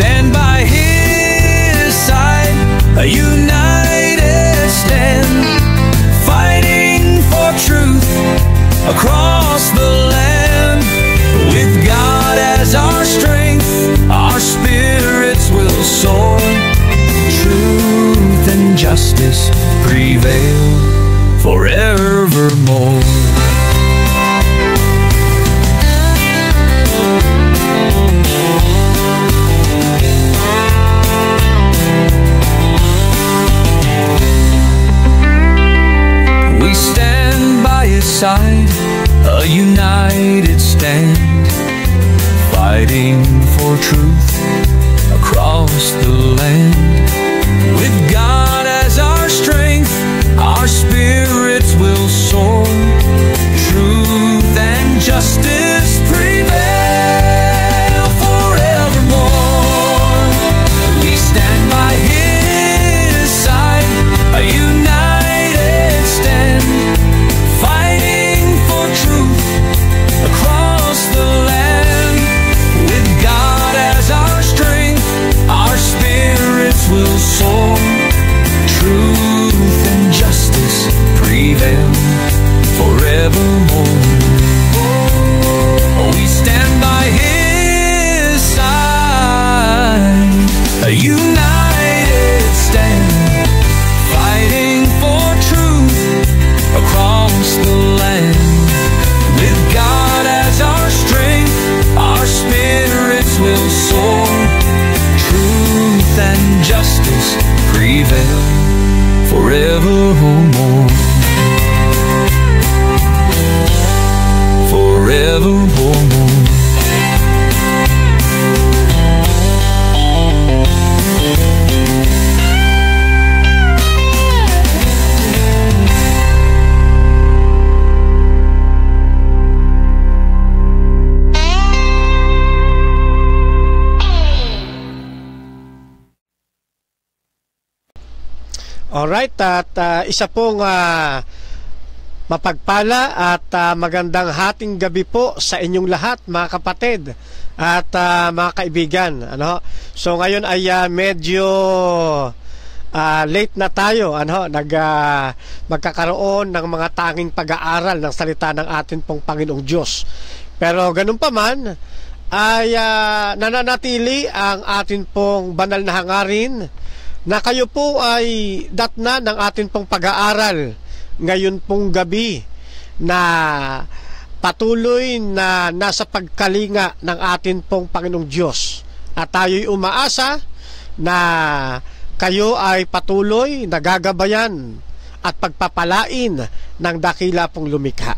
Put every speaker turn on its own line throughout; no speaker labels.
stand by his side, a united stand, fighting for truth across the land. With God as our strength, our spirits will soar. Truth and justice prevail forevermore. We stand by his side, a united stand, fighting for truth across the land. With God as our strength, our spirits will soar. Truth and justice prevail forevermore. We stand by his side, a united stand, fighting for truth across the land. With God as our strength, our spirits will soar. Truth and justice prevail forevermore. We stand by his side, a united stand, fighting for truth across the land. With God as our strength, our spirits will soar. Truth and justice prevail forevermore. Forevermore.
Alright, at isa pong mapagpala at magandang hating gabi po sa inyong lahat, mga kapatid at mga kaibigan. Ano? So ngayon ay medyo late na tayo, magkakaroon ng mga tanging pag-aaral ng salita ng atin pong Panginoong Diyos. Pero ganun pa man ay nananatili ang atin pong banal na hangarin na kayo po ay datna ng atin pong pag-aaral ngayon pong gabi, na patuloy na nasa pagkalinga ng atin pong Panginoong Diyos. At tayo'y umaasa na kayo ay patuloy nagagabayan at pagpapalain ng dakila pong lumikha.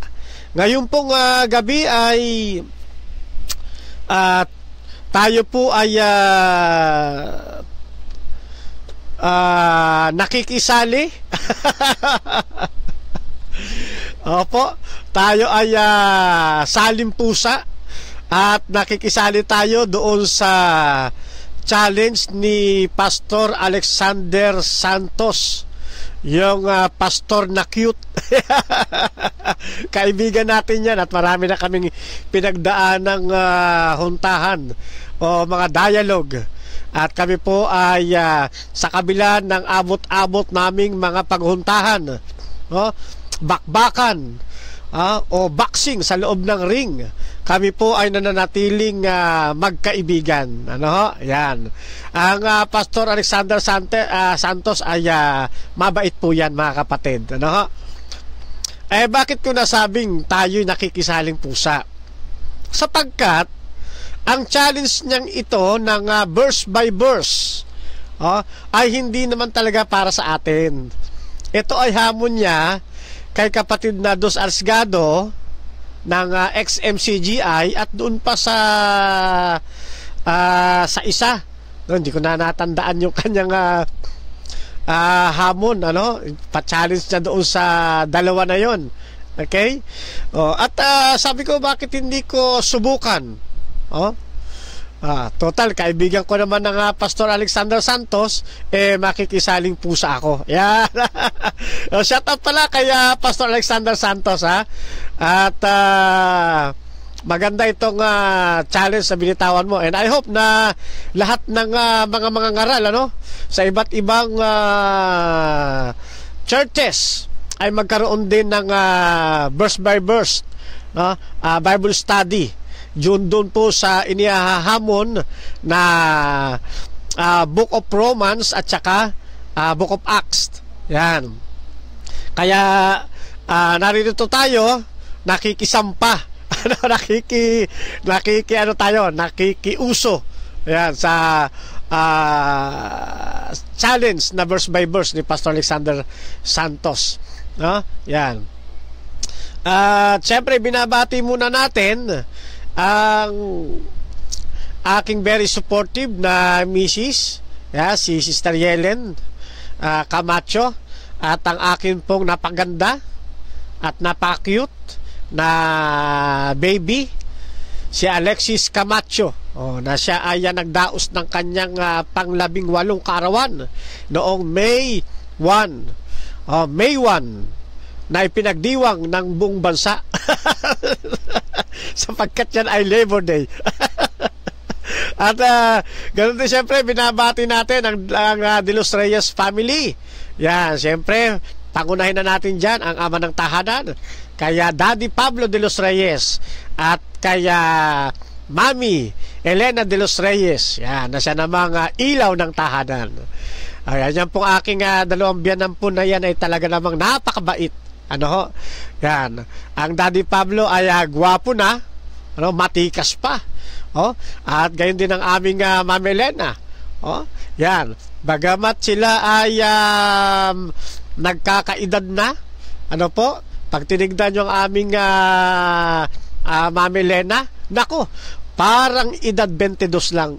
Ngayon pong gabi ay tayo po ay nakikisali. Opo, tayo ay salim pusa at nakikisali tayo doon sa challenge ni Pastor Alexander Santos, yung pastor na cute. Kaibigan natin yan at marami na kaming pinagdaan ng huntahan o mga dialogue. At kami po ay sa kabila ng abot-abot naming mga paghuntahan, bakbakan o boxing sa loob ng ring, kami po ay nananatiling magkaibigan. Yan. Ang Pastor Alexander Santos ay mabait po yan, mga kapatid. Bakit ko nasabing tayo'y nakikisaling pusa? Sapagkat ang challenge niyang ito ng verse by verse ay hindi naman talaga para sa atin. Ito ay hamon niya kay kapatid na Dos Arsgado ng XMCGI at doon pa sa isa. Hindi ko na natandaan yung kanyang hamon, pa-challenge niya doon sa dalawa na yon. Okay? At sabi ko, bakit hindi ko subukan? Total, kaibigan ko naman ng Pastor Alexander Santos, makikisaling pusa ako. Yeah. Shout out pala kay Pastor Alexander Santos, At maganda itong challenge na binitawan mo. And I hope na lahat ng mga ngaral sa iba't ibang churches ay magkaroon din ng verse by verse, Bible study. Doon po sa inihahamon na Book of Romans at saka Book of Acts. Yan. Kaya narito tayo, nakikisampa. Nakikiuso. Yan, sa challenge na verse by verse ni Pastor Alexander Santos. Yan. Siyempre, binabati muna natin ang aking very supportive na misis, si Sister Yelen Camacho, at ang akin pong napaganda at napaka-cute na baby, si Alexis Camacho, na siya ay nagdaos ng kanyang pang-18 kaarawan noong May 1. May 1 na ipinagdiwang ng buong bansa sapagkat yan ay Labor Day. At ganun din siyempre, binabati natin ang De Los Reyes family. Yan, siyempre, pangunahin na natin dyan ang ama ng tahanan, kaya Daddy Pablo De Los Reyes at kaya Mami Elena De Los Reyes. Yan, na siya namang ilaw ng tahanan. Ayan, yan pong aking dalawang biyanan po na yan ay talaga namang napakabait. Yan. Ang Daddy Pablo ay gwapo na, matikas pa. At gayon din ang aming Mami Elena. Yan. Bagamat sila ay nagkakaedad na, pag tinignan yung aming Mami Elena, nako, parang edad 22 lang.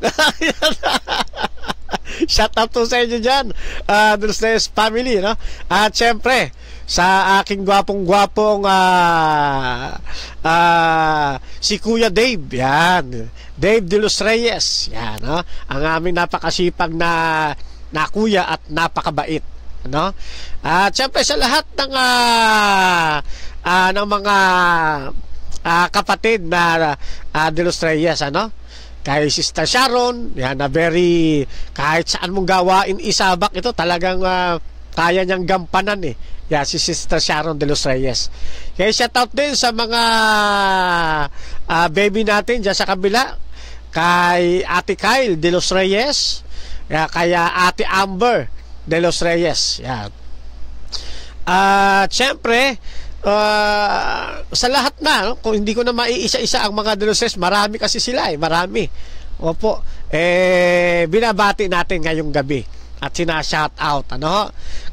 Shout out to sa inyo dyan, De Los Reyes family, At syempre, sa aking gwapong si Kuya Dave, yan, Dave De Los Reyes, yan, ang aming napakasipag na kuya at napakabait, at syempre sa lahat ng mga kapatid na De Los Reyes, kay Sister Sharon, yan, na very, kahit saan mong gawain isabak ito, talagang kaya niyang gampanan Yan, si Sister Sharon De Los Reyes. Kaya shout out din sa mga baby natin dyan sa kabila, kay Ate Kyle De Los Reyes, kaya Ate Amber De Los Reyes. Yan. Siyempre, sa lahat na, kung hindi ko na maiisa-isa ang mga De Los Reyes, marami kasi sila marami. Opo, binabati natin ngayong gabi at sina-shout out,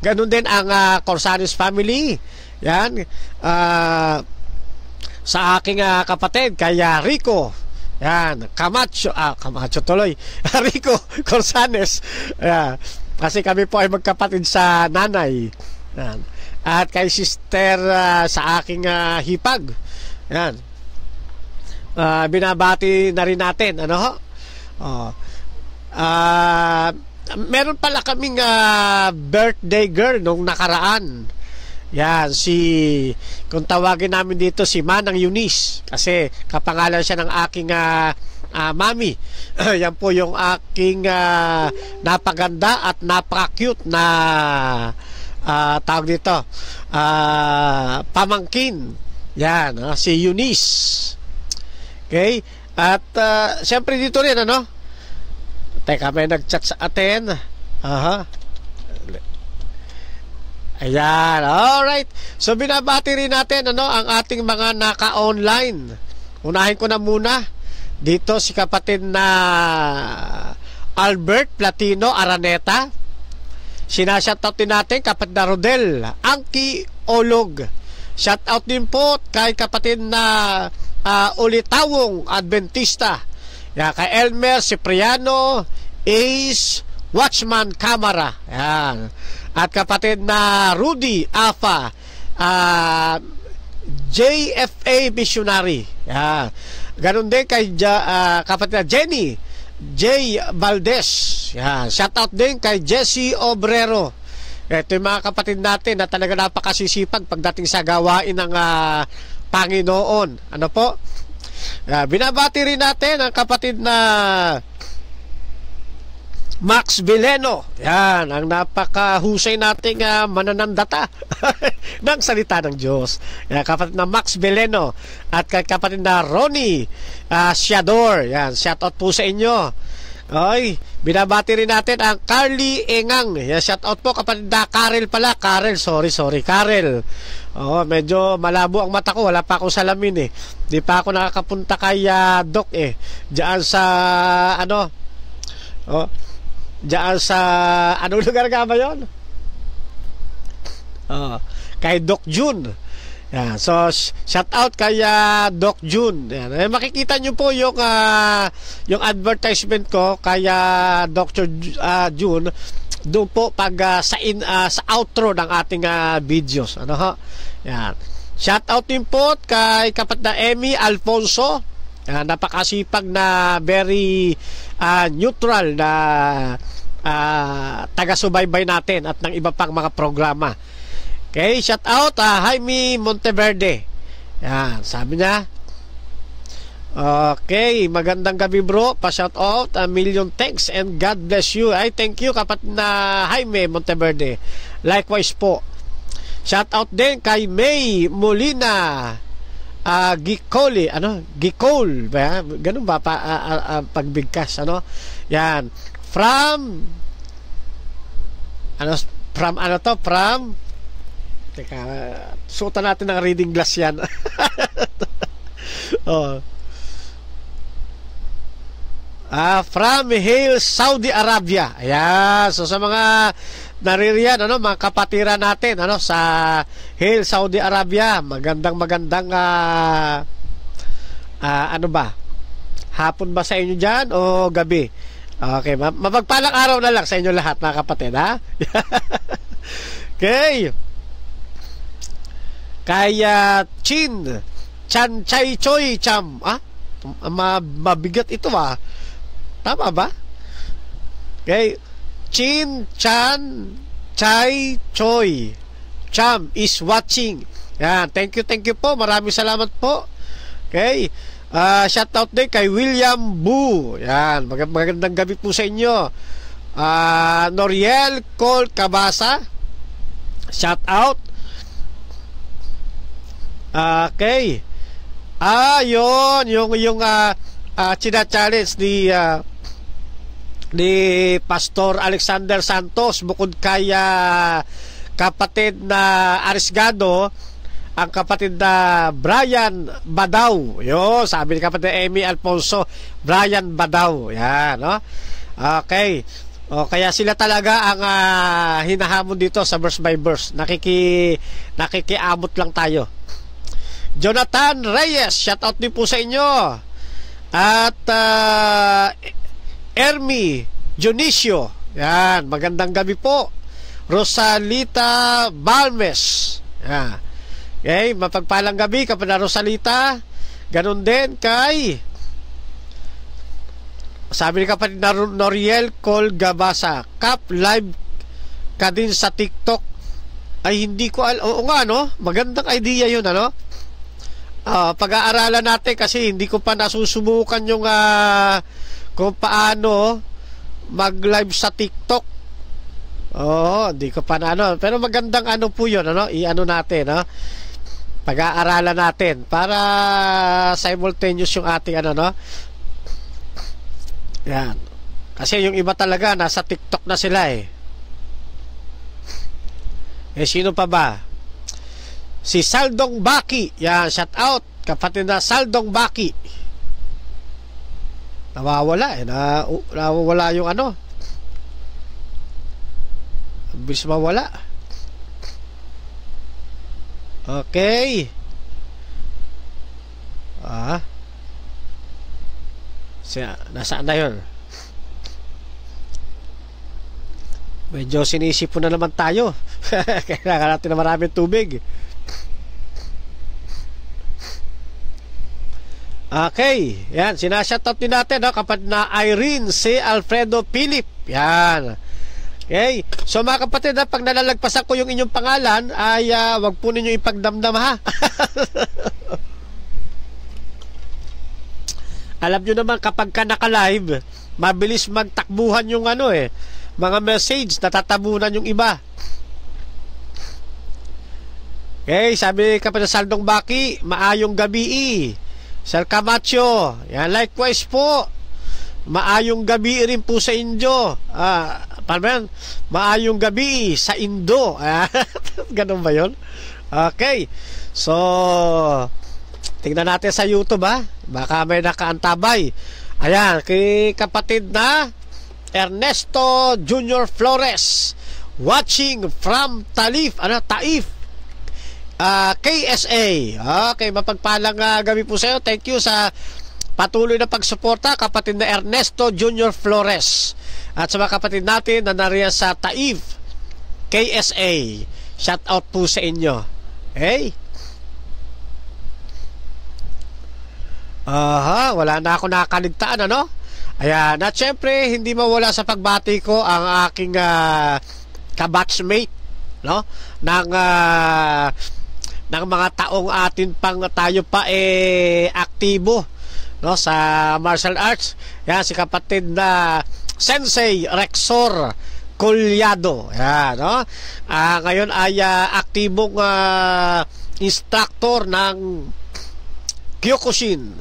ganun din ang Corsanes family. Yan, sa aking kapatid, kaya Rico, yan, Camacho tuloy, Rico Corsanes, kasi kami po ay magkapatid sa nanay. Yan. At kay Sister sa aking hipag, yan, binabati na rin natin, meron pala kaming birthday girl nung nakaraan. Yan, kung tawagin namin dito, si Manang Eunice, kasi kapangalan siya ng aking mami. Yan po yung aking napaganda at napaka-cute na tawag dito, pamangkin. Yan, si Eunice. Okay? At siyempre dito rin, teka, may nag-chat sa atin. Ayan, alright. So binabati rin natin ang ating mga naka-online. Unahin ko na muna dito si kapatid na Albert Platino Araneta. Sinashoutout din natin kapatid na Rodel Angki Olog. Shoutout din po kay kapatid na Ulitawong Adventista. Yan, kay Elmer Cipriano Ace Watchman Camara. Yan. At kapatid na Rudy Afa, JFA Missionary. Yan. Ganun din kay kapatid na Jenny J. Valdez. Yan. Shout out din kay Jesse Obrero. Ito yung mga kapatid natin na talaga napakasisipag pagdating sa gawain ng Panginoon. Binabati rin natin ang kapatid na Max Vileno. Yan, ang napakahusay nating mananandata ng salita ng Diyos. Yan, kapatid na Max Vileno at kapatid na Ronnie Siador. Yan, shout out po sa inyo. Oy, binabati rin natin ang Carly Engang. Yan, shout out po kapatid na Karel pala. Karel, sorry, Karel. Oh, medyo malabo ang mata ko, wala pa akong salamin eh. Di pa ako nakakapunta kay Doc eh. Diyan sa diyan sa anong lugar nga ba yun? Kay Doc June. Yan. So shout out kay Doc June. Yan. Makikita nyo po yung advertisement ko kay Dr. June doon po pag sa outro ng ating videos. Ano ho? Yan. Shout out din po kay kapatid na Emmy Alfonso. Napakasipag na very neutral na taga-subaybay natin at ng iba pang mga programa. Okay, shout out Jaime Monteverde. Yan, sabi niya. Okay, magandang gabi bro. Pa-shout out, a million thanks and God bless you. Ay, thank you kapatid na Jaime Monteverde. Likewise po. Shout out din kay May Molina Gicole, Gicole ba? Ganun ba pagbigkas, Yan. From teka, suotan natin ng reading glass yan. From Hale, Saudi Arabia. Ayan. So sa mga naririyan, mga kapatiran natin, sa Hale, Saudi Arabia, magandang hapon ba sa inyo dyan o gabi? Okay, mapagpalang araw na lang sa inyo lahat, mga kapatid, ha? Okay. Kaya Chan Chay Choy Cham. Mabigat ito, tama ba? Okay. Chin Chan Chai Choi Cham is watching. Yan, thank you po. Maraming salamat po. Okay. Shout out din kay William Bu. Yan, magandang gabi po sa inyo. Noriel Col Cabasa. Shout out. Okay. Yun yung china-challenge ni Pastor Alexander Santos, bukod kay kapatid na Arisgado, ang kapatid na Brian Badaw. Yo, sabi ni kapatid Emmy Alfonso, Brian Badaw. Yan, Okay. Kaya sila talaga ang hinahamon dito sa verse by verse. Nakikiabot lang tayo. Jonathan Reyes, shout out din po sa inyo. At Ermi Dionisio, yan, magandang gabi po. Rosalita Balmes, yan. Okay, mapagpalang gabi kapag Rosalita. Ganun din kay, sabi ni kapatid na Noriel Col Gabasa, Kap live ka din sa TikTok. Ay, hindi ko oo nga, magandang idea yun, pag-aaralan natin kasi hindi ko pa nasusubukan yung kung paano mag-live sa TikTok. Hindi ko pa pero magandang po yun, i-ano natin, pag-aaralan natin para simultaneous yung ating yan. Kasi yung iba talaga nasa TikTok na sila sino pa ba? Si Saldong Baki. Yan, shout out kapatid na Saldong Baki. Nawawala nawawala yung bilis mawala. Okay. Nasaan na yun? Medyo sinisipon na naman tayo. Kailangan natin na maraming tubig. Okay, yan, sinashoutout din natin kapatid na Irene C. Alfredo Philip. Yan. Okay, so mga kapatid, pag nalalagpasan ko yung inyong pangalan ay wag po ninyo ipagdamdam, ha. Alam nyo naman kapag ka naka-live, mabilis magtakbuhan yung mga message, natatabunan yung iba. Okay, sabi kapag Saldong Baki, maayong gabi. Sir Camacho, yan, likewise po. Maayong gabi rin po sa Indo. Maayong gabi sa Indo. Ganun ba yun? Okay. So, tingnan natin sa YouTube baka may nakaantabay. Ayan, kay kapatid na Ernesto Junior Flores, watching from Taif, KSA. Okay, mapagpalang gabi po sa iyo. Thank you sa patuloy na pagsuporta, kapatid na Ernesto Junior Flores. At sa mga kapatid natin na nariyan sa Taif, KSA, shout out po sa inyo. Okay? Wala na ako nakaligtaan, Ayan, at syempre, hindi mawala sa pagbati ko ang aking kabatchmate, ng mga taong tayo pa aktibo, sa martial arts. Yan, si kapatid na Sensei Rexor Collado. Yan, ngayon ay aktibong instructor ng Kyokushin.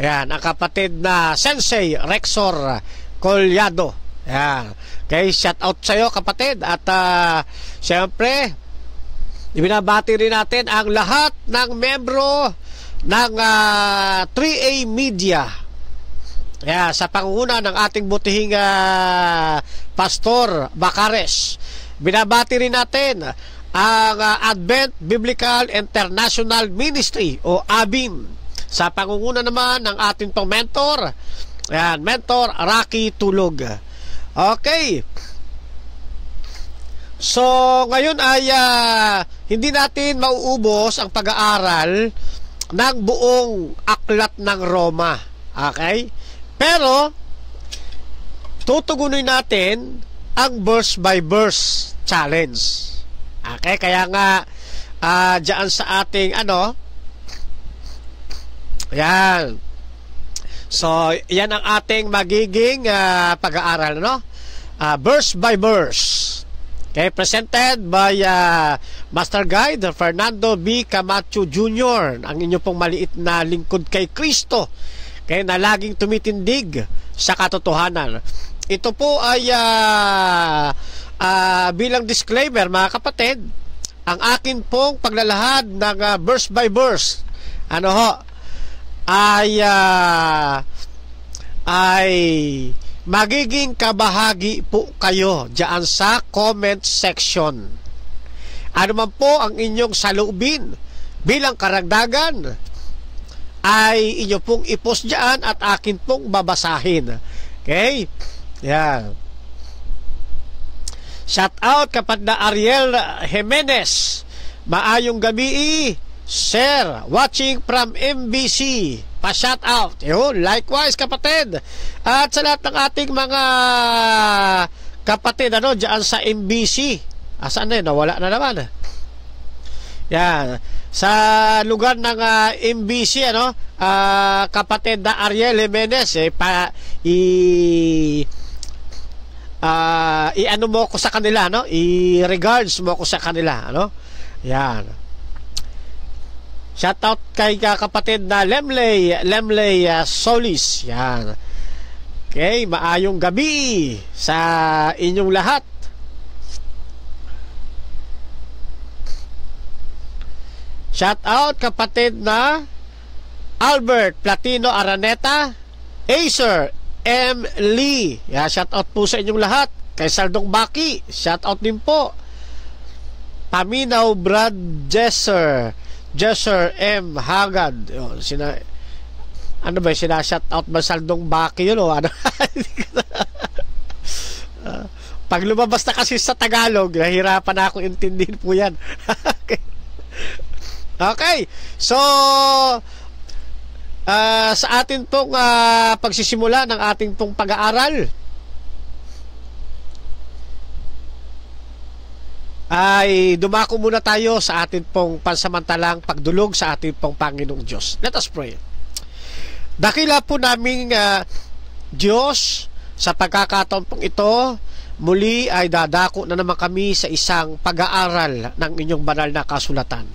Yan, ang kapatid na Sensei Rexor Collado. Yan. Okay, shout out sa iyo, kapatid. At syempre, ibinabati rin natin ang lahat ng membro ng 3A Media. Sa pangunguna ng ating butihing Pastor Bacares. Binabati rin natin ang Advent Biblical International Ministry o ABIM. Sa pangunguna naman ng ating pong mentor, Mentor Rocky Tulog. Okay. So, ngayon ay hindi natin mauubos ang pag-aaral ng buong aklat ng Roma. Okay? Pero, tutugunin natin ang verse by verse challenge. Okay? Kaya nga, dyan sa ating yan. So, yan ang ating magiging pag-aaral, verse by verse. Okay, presented by Master Guide Fernando B. Camacho Jr., ang inyo pong maliit na lingkod kay Kristo, okay, na laging tumitindig sa katotohanan. Ito po ay bilang disclaimer, mga kapatid, ang akin pong paglalahad ng verse by verse ay magiging kabahagi po kayo dyan sa comment section. Ano man po ang inyong saloobin bilang karagdagan ay inyo pong ipost dyan at akin pong babasahin. Okay? Yan. Shout out kapag na Ariel Jimenez. Maayong gabi, Sir, watching from MBC. Pa-shout out. Likewise, kapatid. At sa lahat ng ating mga kapatid dyan sa MBC. Saan na yun? Nawala na naman. Yan. Sa lugar ng MBC, kapatid na Ariel Jimenez, i-ano mo ko sa kanila, i-regards mo ko sa kanila, Yan. Shout out kay kapatid na Lemley Solis. Yan. Okay, maayong gabi sa inyong lahat. Shout out kapatid na Albert Platino Araneta, Acer M. Lee. Yeah, shout out po sa inyong lahat. Kay Saldong Baki, shout out din po. Paminaw Brad Jesser M. Hagad. Ano ba, sinashout out ba Saldong Baki yun pag lumabas na kasi sa Tagalog, nahirapan na akong intindihin po yan. Okay. So, sa atin pong pagsisimula ng ating pong pag-aaral ay dumako muna tayo sa atin pong pansamantalang pagdulog sa ating pong Panginoong Diyos. Let us pray. Dakila po naming Diyos, sa pagkakataon pong ito, muli ay dadako na naman kami sa isang pag-aaral ng inyong banal na kasulatan.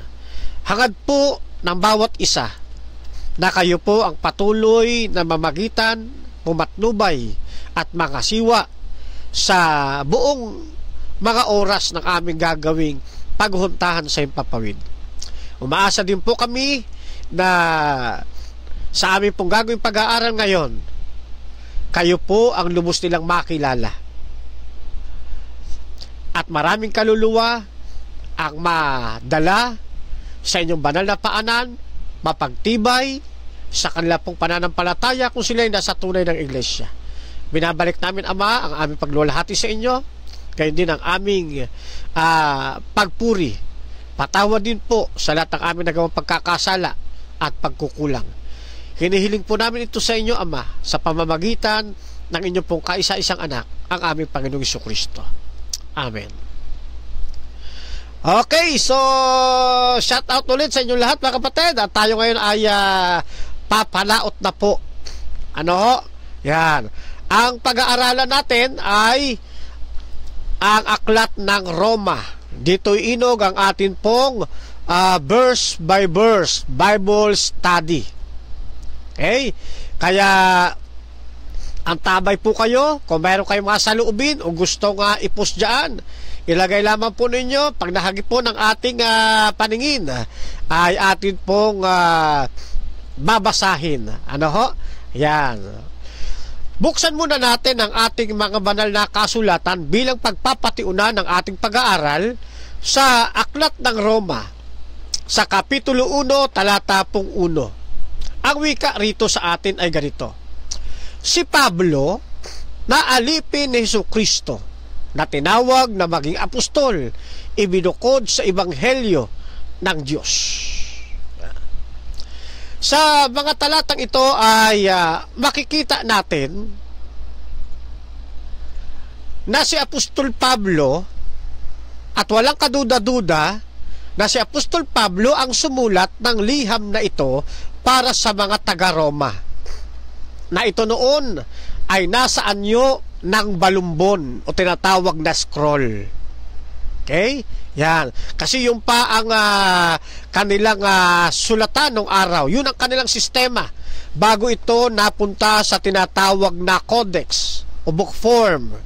Hangad po ng bawat isa na kayo po ang patuloy na mamagitan, pumatnubay at mangasiwa sa buong mga oras ng aming gagawing paghuntahan sa himpapawid. Umaasa din po kami na sa aming pong gagawing pag-aaral ngayon, kayo po ang lubos nilang makilala. At maraming kaluluwa ang madala sa inyong banal na paanan, mapagtibay sa kanila pong pananampalataya kung sila ay nasa tunay ng iglesia. Binabalik namin, Ama, ang aming paglulahati sa inyo, kayo din ang aming pagpuri. Patawad din po sa lahat ng aming nagawang pagkakasala at pagkukulang. Hinihiling po namin ito sa inyo, Ama, sa pamamagitan ng inyong pong kaisa-isang anak, ang aming Panginoong Jesucristo. Amen. Okay, so shout out ulit sa inyong lahat, mga kapatid. At tayo ngayon ay papalaot na po. Ano? Yan. Ang pag-aaralan natin ay ang aklat ng Roma. Dito'y inog ang atin pong verse by verse Bible study. Okay? Kaya ang tabay po kayo, kung mayroon kayong mga saloobin o gusto nga i-post dyan, ilagay lamang po ninyo. Pag nahagip po ng ating paningin, ay atin pong babasahin. Ano ho? Yan. Buksan muna natin ang ating mga banal na kasulatan bilang pagpapatiuna ng ating pag-aaral sa Aklat ng Roma, sa Kapitulo 1, talata pong 1. Ang wika rito sa atin ay ganito: si Pablo, na alipin ni Jesucristo, na tinawag na maging apostol, ibinukod sa ebanghelyo ng Diyos. Sa mga talatang ito ay makikita natin na si Apostol Pablo, at walang kaduda-duda na si Apostol Pablo ang sumulat ng liham na ito para sa mga taga-Roma, na ito noon ay nasa anyo ng balumbon o tinatawag na scroll. Okay? Yan. Kasi yung pa ang kanilang sulatan nung araw. Yun ang kanilang sistema. Bago ito napunta sa tinatawag na codex o book form.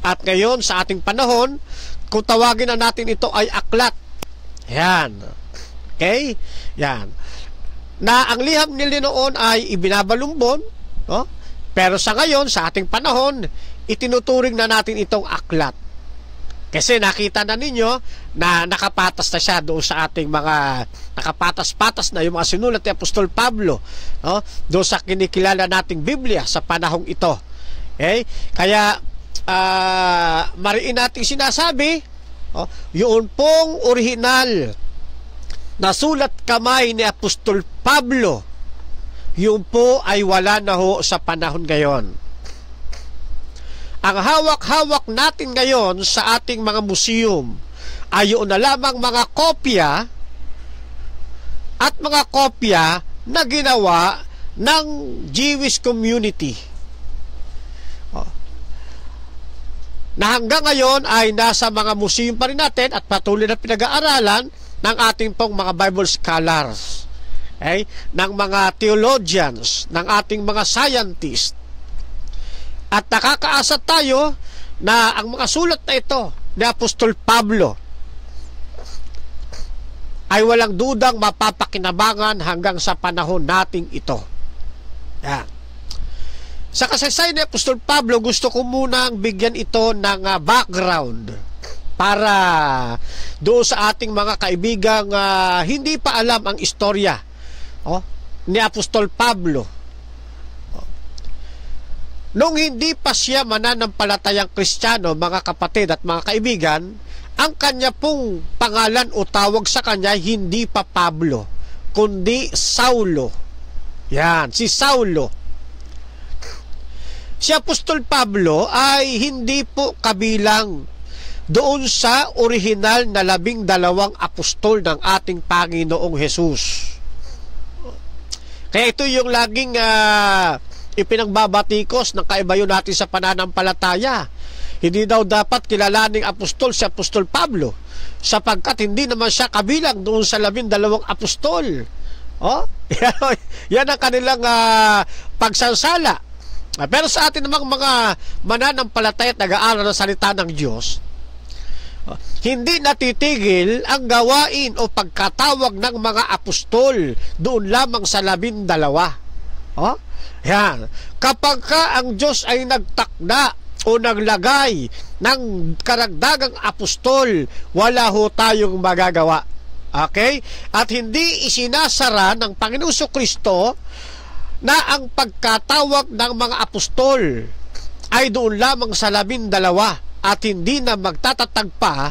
At ngayon sa ating panahon, kung tawagin na natin ito ay aklat. Yan. Okay? Yan. Na ang liham nila noon ay ibinabalumbon, no? Pero sa ngayon, sa ating panahon, itinuturing na natin itong aklat. Kasi nakita na ninyo na nakapatas na siya doon sa ating mga nakapatas-patas na yung mga sinulat ni Apostol Pablo, no? Doon sa kinikilala nating Biblia sa panahong ito. Okay? Kaya mariin nating sinasabi, yun pong orihinal na sulat kamay ni Apostol Pablo, yun po ay wala na ho sa panahon ngayon. Ang hawak-hawak natin ngayon sa ating mga museum ay yun na lamang mga kopya at mga kopya na ginawa ng Jewish community, na hanggang ngayon ay nasa mga museum pa rin natin at patuloy na pinag-aaralan ng ating pong mga Bible scholars, okay? Ng mga theologians, ng ating mga scientists. At nakakaasa tayo na ang mga sulat na ito ni Apostol Pablo ay walang dudang mapapakinabangan hanggang sa panahon nating ito. Yan. Sa kasaysayan ni Apostol Pablo, gusto ko munang bigyan ito ng background para doon sa ating mga kaibigang hindi pa alam ang istorya ni Apostol Pablo. Nung hindi pa siya mananampalatayang Kristiyano, mga kapatid at mga kaibigan, ang kanya pong pangalan o tawag sa kanya hindi pa Pablo, kundi Saulo. Yan, si Saulo. Si Apostol Pablo ay hindi po kabilang doon sa orihinal na 12 apostol ng ating Panginoong Hesus. Kaya ito yung laging ipinagbabatikos ng kaibayo natin sa pananampalataya. Hindi daw dapat kilalaning apostol si Apostol Pablo sapagkat hindi naman siya kabilang doon sa 12 apostol. Oh, yan ang kanilang pagsansala. Pero sa atin namang mga mananampalataya at nag-aaral ng salita ng Diyos, hindi natitigil ang gawain o pagkatawag ng mga apostol doon lamang sa 12. Oh? Yan. Kapag ka ang Diyos ay nagtakda o naglagay ng karagdagang apostol, wala ho tayong magagawa. Okay? At hindi isinasara ng Panginoong Kristo na ang pagkatawag ng mga apostol ay doon lamang sa 12 at hindi na magtatatag pa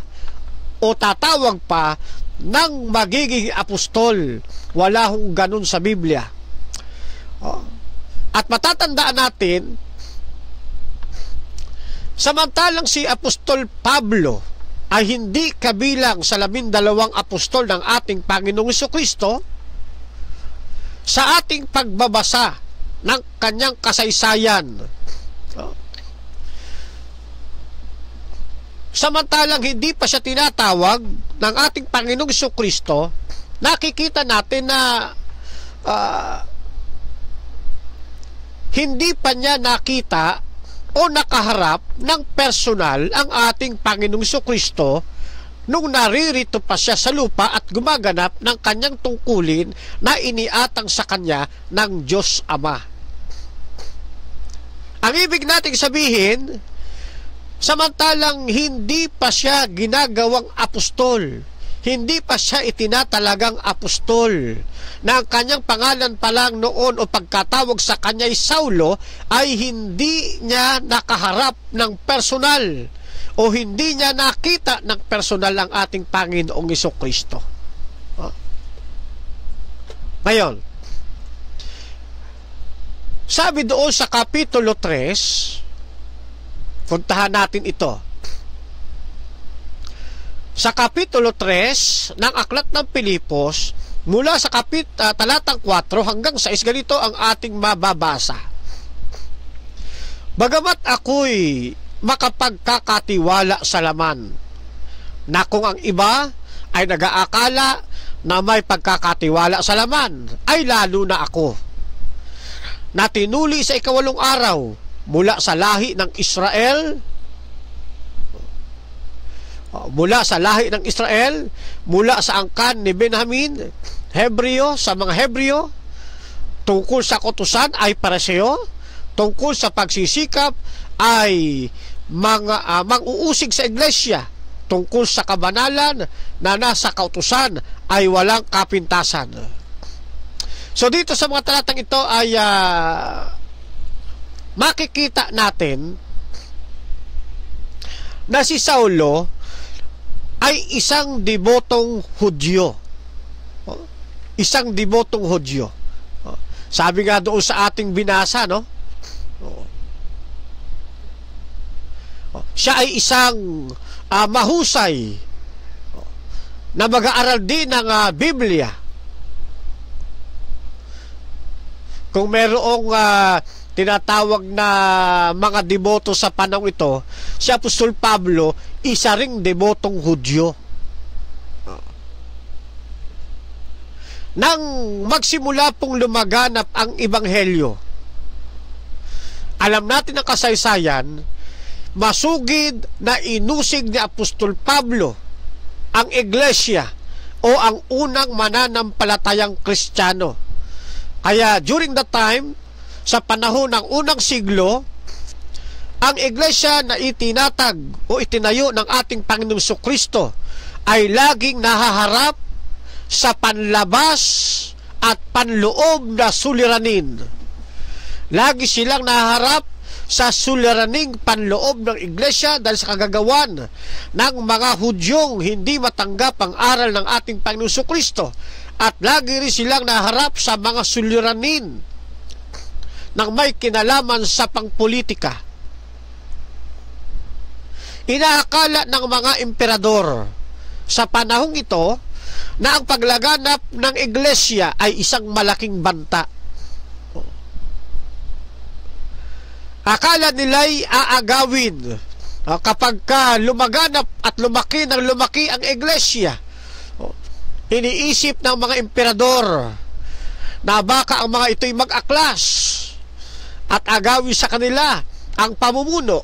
o tatawag pa ng magiging apostol. Wala hong ganun sa Biblia. At matatandaan natin, samantalang si Apostol Pablo ay hindi kabilang sa 12 apostol ng ating Panginoong Jesucristo, sa ating pagbabasa ng kanyang kasaysayan, samantalang hindi pa siya tinatawag ng ating Panginoong Jesucristo, nakikita natin na hindi pa niya nakita o nakaharap ng personal ang ating Panginoong Jesucristo nung naririto pa siya sa lupa at gumaganap ng kanyang tungkulin na iniatang sa kanya ng Diyos Ama. Ang ibig nating sabihin, samantalang hindi pa siya ginagawang apostol, hindi pa siya itinatalagang apostol, na ang kanyang pangalan pa lang noon o pagkatawag sa kanya ay Saulo, ay hindi niya nakaharap ng personal o hindi niya nakita ng personal ang ating Panginoong Jesucristo. Ngayon, sabi doon sa Kapitulo 3, puntahan natin ito. Sa Kapitulo 3 ng Aklat ng Pilipos, mula sa talatang 4 hanggang 6, ganito ang ating mababasa. Bagamat ako'y makapagkakatiwala sa laman, na kung ang iba ay nag-aakala na may pagkakatiwala sa laman, ay lalo na ako, na tinuli sa 8 araw mula sa lahi ng Israel, mula sa angkan ni Benjamin, Hebreo sa mga Hebreo, tungkol sa kautusan ay Pariseo, tungkol sa pagsisikap ay mang-uusig sa iglesia, tungkol sa kabanalan na nasa kautusan ay walang kapintasan. So dito sa mga talatang ito ay makikita natin na si Saulo ay isang debotong Hudyo. Isang debotong Hudyo. Sabi nga doon sa ating binasa, no? Siya ay isang mahusay na mag-aaral din ng Biblia. Kung merong tinatawag na mga deboto sa panahon ito, si Apostol Pablo, isa ring debotong Hudyo. Nang magsimula pong lumaganap ang Ebanghelyo, alam natin ang kasaysayan, masugid na inusig ni Apostol Pablo ang iglesia o ang unang mananampalatayang Kristiyano. Kaya during that time, sa panahon ng unang siglo, ang iglesia na itinatag o itinayo ng ating Panginoong Jesucristo ay laging nahaharap sa panlabas at panloob na suliranin. Lagi silang nahaharap sa suliraning panloob ng iglesia dahil sa kagagawan ng mga Hudyong hindi matanggap ang aral ng ating Panginoong Jesucristo, at lagi rin silang naharap sa mga suliranin ng may kinalaman sa pangpolitika. Inaakala ng mga emperador sa panahong ito na ang paglaganap ng iglesia ay isang malaking banta. Akala nila'y aagawin kapag lumaganap at lumaki ng lumaki ang iglesia. Iniisip ng mga emperador na baka ang mga ito'y mag-aklas at agawin sa kanila ang pamumuno.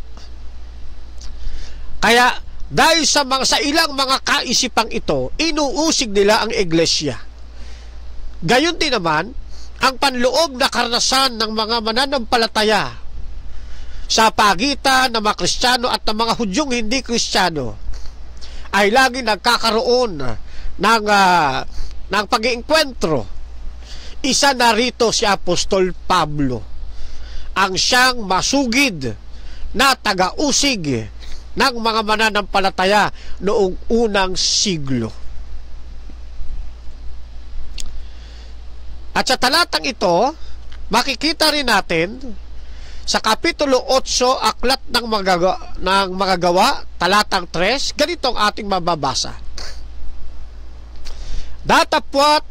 Kaya dahil sa ilang mga kaisipang ito, inuusig nila ang iglesia. Gayon din naman ang panloob na karanasan ng mga mananampalataya sa pagitan ng mga Kristiyano at ng mga Hudyong hindi Kristiyano ay lagi nagkakaroon ng pag-iengkwentro. Isa na rito si Apostol Pablo, ang siyang masugid na taga-usig ng mga mananampalataya noong unang siglo. At sa talatang ito, makikita rin natin sa Kapitulo 8, Aklat ng Magagawa, talatang 3, ganito ang ating mababasa. Datapwat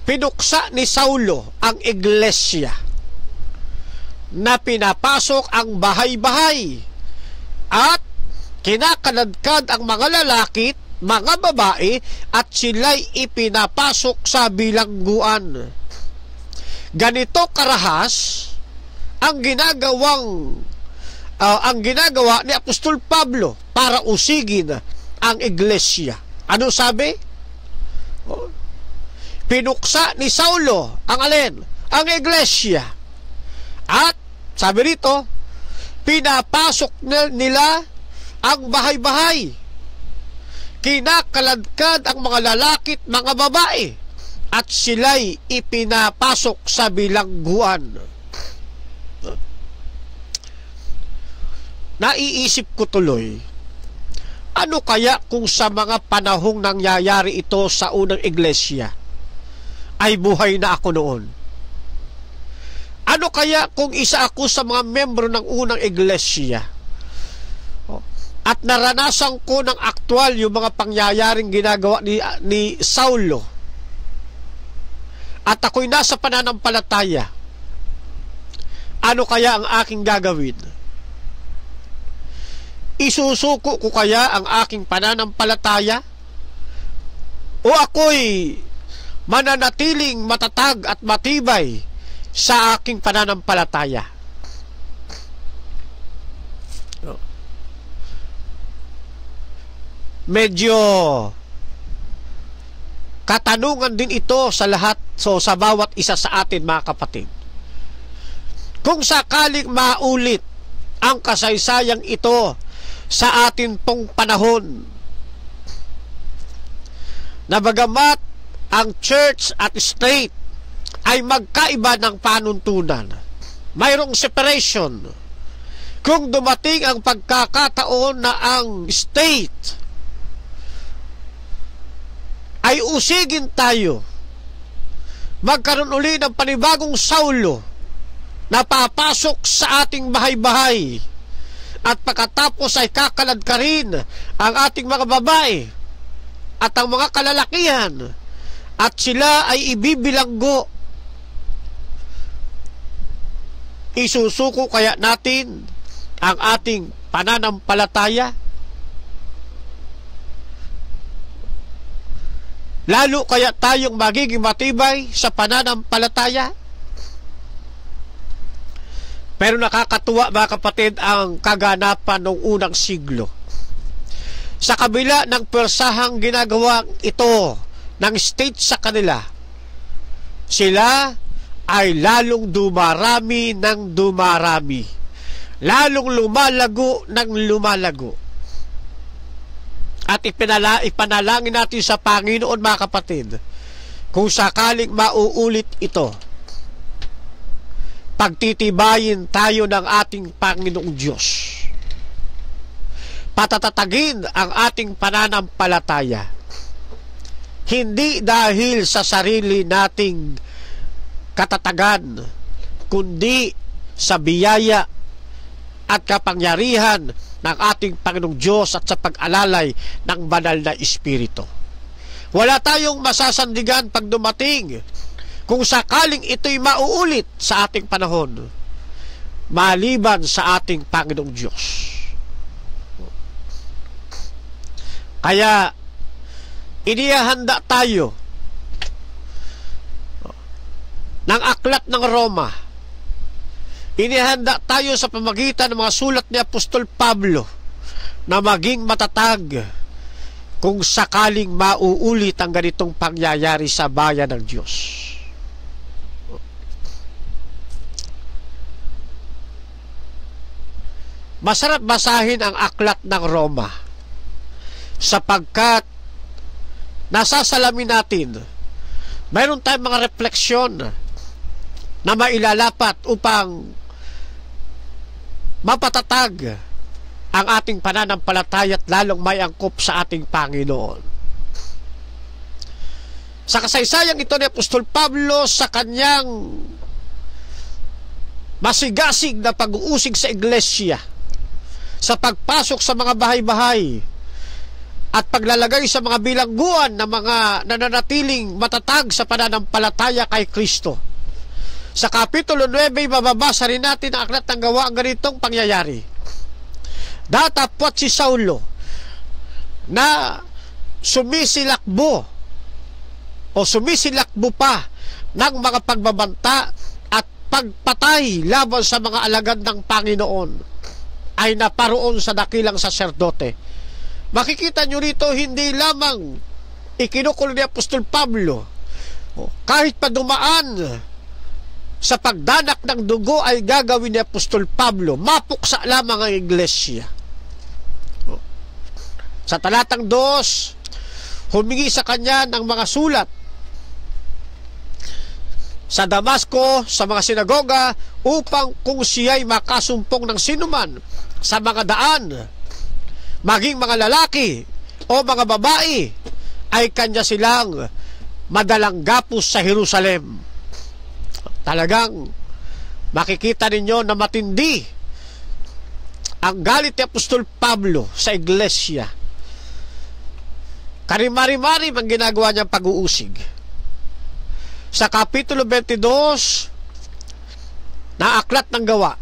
pinuksa ni Saulo ang iglesia na pinapasok ang bahay-bahay at kinakaladkad ang mga lalaki, mga babae, at sila'y ipinapasok sa bilangguan. Ganito karahas ang ginagawa ni Apostol Pablo para usigin ang iglesia. Ano sabi? Pinuksa ni Saulo ang alin? Ang iglesia. At sabi rito, pinapasok nila ang bahay-bahay. Kinakaladkad ang mga lalaki at mga babae at sila'y ipinapasok sa bilangguan. Naiisip ko tuloy, ano kaya kung sa mga panahong nangyayari ito sa unang iglesia ay buhay na ako noon? Ano kaya kung isa ako sa mga membro ng unang iglesia at naranasan ko ng aktwal yung mga pangyayaring ginagawa ni Saulo at ako'y nasa pananampalataya? Ano kaya ang aking gagawin? Isusuko ko kaya ang aking pananampalataya? O ako'y mananatiling matatag at matibay sa aking pananampalataya? Medyo katanungan din ito sa lahat, sa bawat isa sa atin, mga kapatid. Kung sakaling maulit ang kasaysayang ito sa atin pong panahon, na bagamat ang church at state ay magkaiba ng panuntunan, mayroong separation. Kung dumating ang pagkakataon na ang state ay usigin tayo, magkaroon uli ng panibagong Saulo na papasok sa ating bahay-bahay, at pagkatapos ay kakalad ka rin ang ating mga babae at ang mga kalalakihan, at sila ay ibibilanggo. Isusuko kaya natin ang ating pananampalataya? Lalo kaya tayong magiging matibay sa pananampalataya? Pero nakakatuwa, mga kapatid, ang kaganapan ng unang siglo. Sa kabila ng persahang ginagawa ito ng state sa kanila, sila ay lalong dumarami ng dumarami, lalong lumalago ng lumalago. At ipanalangin natin sa Panginoon, mga kapatid, kung sakaling mauulit ito, pagtitibayin tayo ng ating Panginoong Diyos. Patatatagin ang ating pananampalataya. Hindi dahil sa sarili nating katatagan, kundi sa biyaya at kapangyarihan ng ating Panginoong Diyos at sa pag-alalay ng banal na Espiritu. Wala tayong masasandigan pag dumating kung sakaling ito'y mauulit sa ating panahon. maliban sa ating Panginoong Diyos. Kaya inihahanda tayo ng aklat ng Roma. Inihanda tayo sa pamagitan ng mga sulat ni Apostol Pablo na maging matatag kung sakaling mauulit ang ganitong pangyayari sa bayan ng Diyos. Masarap basahin ang aklat ng Roma sapagkat nasasalamin natin, mayroon tayong mga refleksyon na mailalapat upang mapatatag ang ating pananampalataya at lalong may angkop sa ating Panginoon. Sa kasaysayang ito ni Apostol Pablo sa kanyang masigasig na pag-uusig sa iglesia, sa pagpasok sa mga bahay-bahay at paglalagay sa mga bilangguan ng mga nananatiling matatag sa pananampalataya kay Kristo. Sa Kapitulo 9, mababasa rin natin ang aklat ng Gawa ang ganitong pangyayari. Datapwat si Saulo na sumisilakbo pa ng mga pagbabanta at pagpatay laban sa mga alagad ng Panginoon ay naparoon sa dakilang saserdote. Makikita nyo rito, hindi lamang ikinukul ni Apostol Pablo, kahit pa dumaan sa pagdanak ng dugo ay gagawin ni Apostol Pablo, mapuksa lamang ang iglesia. Sa talatang 2, humingi sa kanya ng mga sulat sa Damasco, sa mga sinagoga, upang kung siya'y makasumpong ng sinuman sa mga daan, maging mga lalaki o mga babae, ay kanya silang madalang gapos sa Jerusalem. Talagang makikita ninyo na matindi ang galit ni Apostol Pablo sa iglesia. Karimari-mari ang ginagawa niyang pag-uusig. Sa Kapitulo 22 na aklat ng Gawa,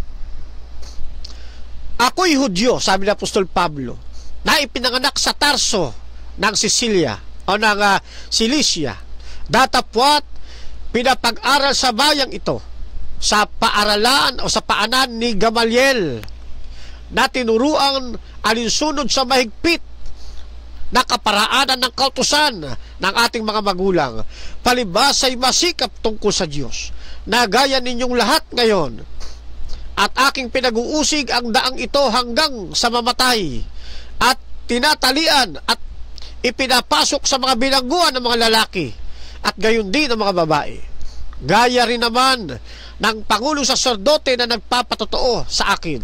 ako'y Hudyo, sabi ni Apostol Pablo, na ipinanganak sa Tarso ng Sicilia o ng Cilicia. Datapwat pinapag-aral sa bayang ito sa paaralan o sa paanan ni Gamaliel na tinuruan alinsunod sa mahigpit na kaparaanan ng kautusan ng ating mga magulang, palibhas ay masikap tungkol sa Diyos na gaya ninyong lahat ngayon, at aking pinag-uusig ang daang ito hanggang sa mamatay, at tinatalian at ipinapasok sa mga bilangguan ng mga lalaki at gayon din ng mga babae, gaya rin naman ng Pangulong Saserdote na nagpapatotoo sa akin,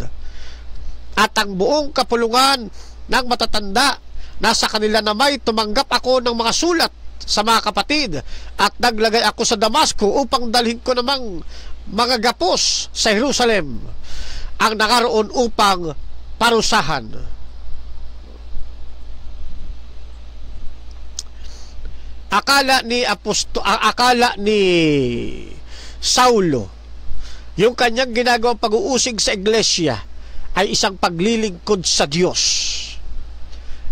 at ang buong kapulungan ng matatanda na sa kanila na may tumanggap ako ng mga sulat sa mga kapatid, at naglagay ako sa Damasco upang dalhin ko namang mga gapos sa Jerusalem ang nakaroon upang parusahan. Akala ni Saulo yung kanyang ginagawang pag-uusig sa iglesia ay isang paglilingkod sa Diyos.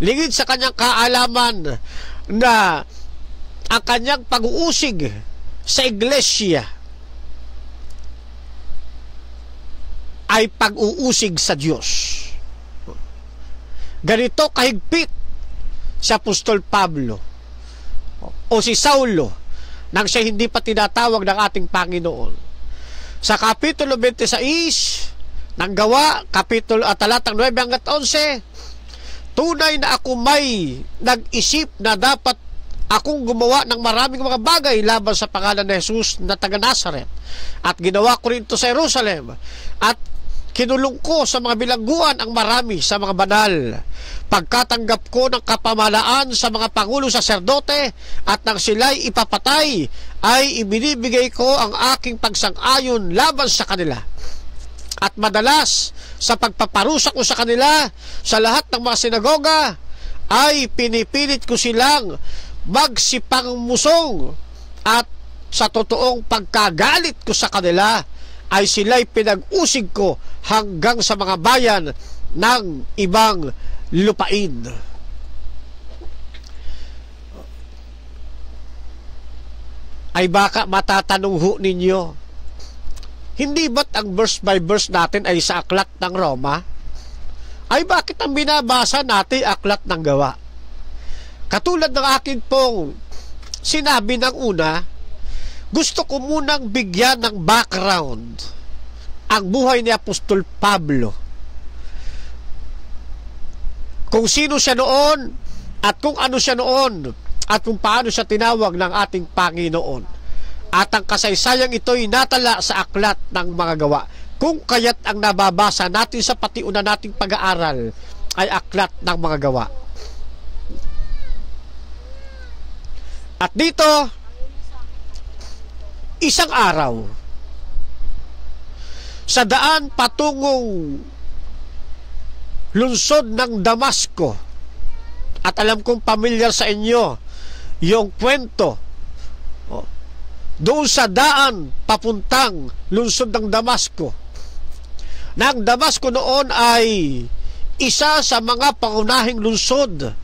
Lingid sa kanyang kaalaman na ang kanyang pag-uusig sa iglesia ay pag-uusig sa Diyos. Ganito kahigpit si Apostol Pablo o si Saulo nang siya hindi pa tinatawag ng ating Panginoon. Sa Kapitulo 26 ng Gawa, talatang 9 hanggat 11, tunay na ako may nag-isip na dapat akong gumawa ng maraming mga bagay laban sa pangalan ni Jesus na taga Nazaret, at ginawa ko rin ito sa Jerusalem, at kinulong ko sa mga bilangguan ang marami sa mga banal. Pagkatanggap ko ng kapamalaan sa mga pangulong saserdote, at nang sila'y ipapatay, ay ibinibigay ko ang aking pagsang-ayon laban sa kanila. At madalas sa pagpaparusa ko sa kanila sa lahat ng mga sinagoga, ay pinipilit ko silang magsipangmusong, at sa totoong pagkagalit ko sa kanila ay sila'y pinag-usig ko hanggang sa mga bayan ng ibang lupain. Ay baka matatanong ho ninyo, hindi ba't ang verse by verse natin ay sa aklat ng Roma? Ay bakit ang binabasa natin aklat ng Gawa? Katulad ng akin pong sinabi ng una, gusto ko munang bigyan ng background ang buhay ni Apostol Pablo. Kung sino siya noon at kung ano siya noon at kung paano siya tinawag ng ating Panginoon. At ang kasaysayang ito'y natala sa aklat ng mga Gawa. Kung kaya't ang nababasa natin sa patiuna nating pag-aaral ay aklat ng mga Gawa. At dito, isang araw, sa daan patungong lungsod ng Damasco, at alam kong pamilyar sa inyo yung kwento doon sa daan papuntang lungsod ng Damasco. Nang Damasco noon ay isa sa mga pangunahing lungsod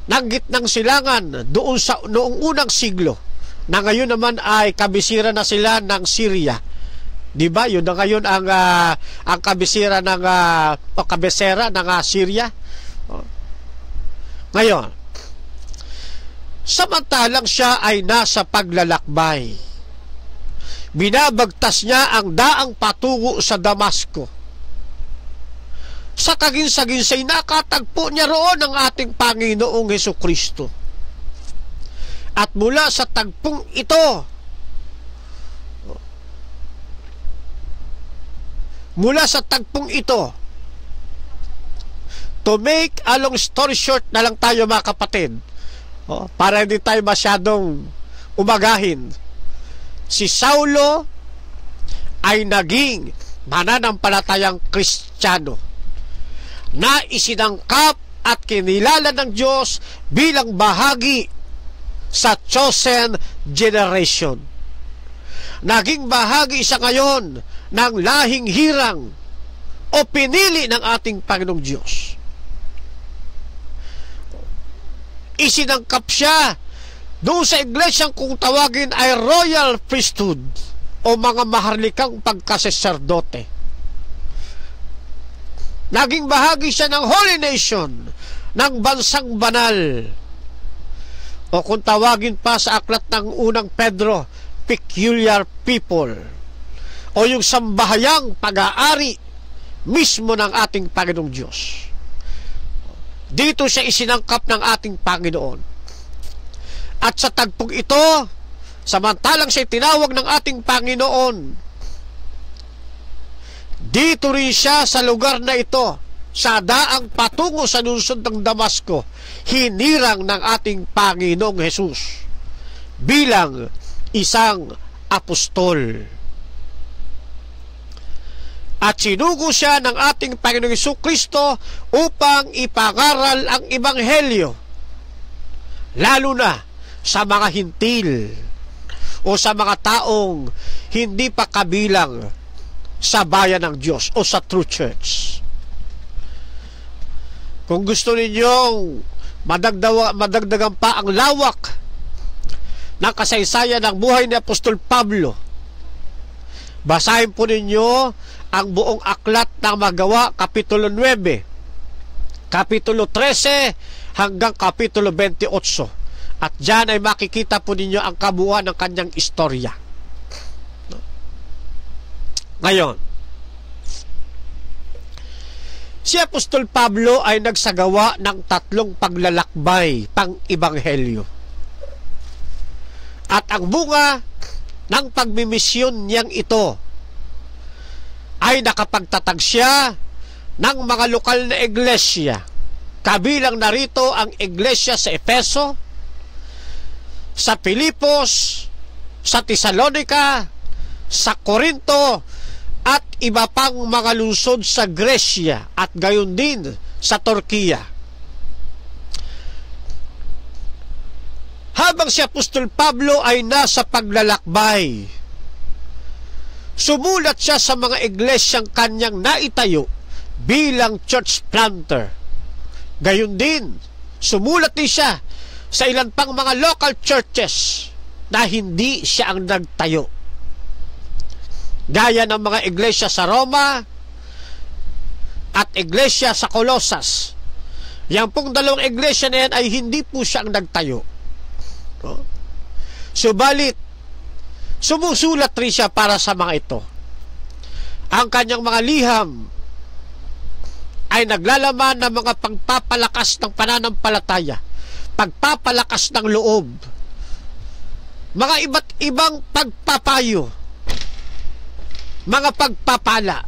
ng gitnang silangan doon sa noong unang siglo, na ngayon naman ay kabisira na sila ng Syria. Di ba? Yun na ngayon ang kabisira ng kabisera ng Syria. Ngayon, samantalang siya ay nasa paglalakbay, binabagtas niya ang daang patungo sa Damasco. Sa kaginsa-ginsay nakatagpo niya roon ang ating Panginoong Hesukristo. At mula sa tagpong ito, to make a long story short na lang tayo mga kapatid, para hindi tayo masyadong umagahin, si Saulo ay naging mananampalatayang Kristiyano na isinangkap at kinilala ng Diyos bilang bahagi sa chosen generation. Naging bahagi siya ngayon ng lahing hirang o pinili ng ating Panginoong Diyos. Isinangkap siya doon sa iglesyang kung tawagin ay royal priesthood o mga maharlikang pagkasesardote. Naging bahagi siya ng holy nation, ng bansang banal, o kung tawagin pa sa aklat ng unang Pedro, peculiar people, o yung sambahayang pag-aari mismo ng ating Panginoong Diyos. Dito siya isinangkap ng ating Panginoon. At sa tagpong ito, samantalang siya tinawag ng ating Panginoon, dito rin siya sa lugar na ito, sa daang patungo sa lungsod ng Damasco, hinirang ng ating Panginoong Hesus bilang isang apostol. At sinugo siya ng ating Panginoong Hesukristo upang ipangaral ang Ebanghelyo, lalo na sa mga hintil o sa mga taong hindi pa kabilang sa bayan ng Diyos o sa true church. Kung gusto ninyong madagdagan pa ang lawak ng kasaysayan ng buhay ni Apostol Pablo, basahin po ninyo ang buong aklat ng Magawa, Kapitulo 9, Kapitulo 13 hanggang Kapitulo 28. At dyan ay makikita po ninyo ang kabuuan ng kanyang istorya. Ngayon, si Apostol Pablo ay nagsagawa ng 3 paglalakbay pang-ebanghelyo. At ang bunga ng pagmimisyon niyang ito ay nakapagtatag siya ng mga lokal na iglesia. Kabilang narito ang iglesia sa Efeso, sa Pilipos, sa Tesalonica, sa Corinto, at iba pang mga lungsod sa Gresya at gayon din sa Turkiya. Habang si Apostol Pablo ay nasa paglalakbay, Sumulat siya sa mga iglesyang kanyang naitayo bilang church planter. Gayon din, sumulat din siya sa ilan pang mga local churches na hindi siya ang nagtayo. Gaya ng mga iglesia sa Roma at iglesia sa Colossus. Yang pong dalawang iglesia na yan ay hindi po siya ang nagtayo. Subalit, sumusulat rin siya para sa mga ito. Ang kanyang mga liham ay naglalaman ng mga pagpapalakas ng pananampalataya, pagpapalakas ng loob, mga iba't ibang pagpapayo, mga pagpapala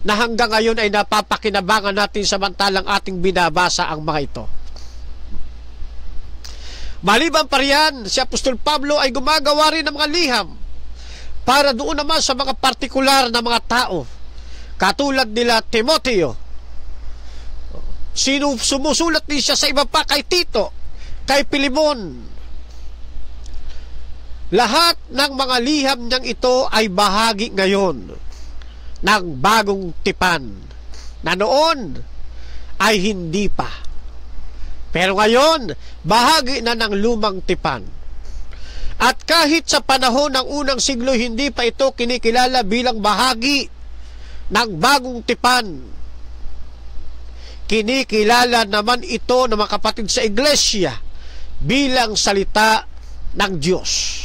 na hanggang ngayon ay napapakinabangan natin samantalang ating binabasa ang mga ito. Maliban pa riyan, si Apostol Pablo ay gumagawa rin ng mga liham para doon naman sa mga partikular na mga tao katulad nila Timoteo. Sumusulat din siya sa iba pa, kay Tito, kay Pilimon. Lahat ng mga liham niyang ito ay bahagi ngayon ng bagong tipan na noon ay hindi pa. Pero ngayon, bahagi na ng lumang tipan. At kahit sa panahon ng unang siglo, hindi pa ito kinikilala bilang bahagi ng bagong tipan. Kinikilala naman ito ng mga kapatid sa iglesia bilang salita ng Diyos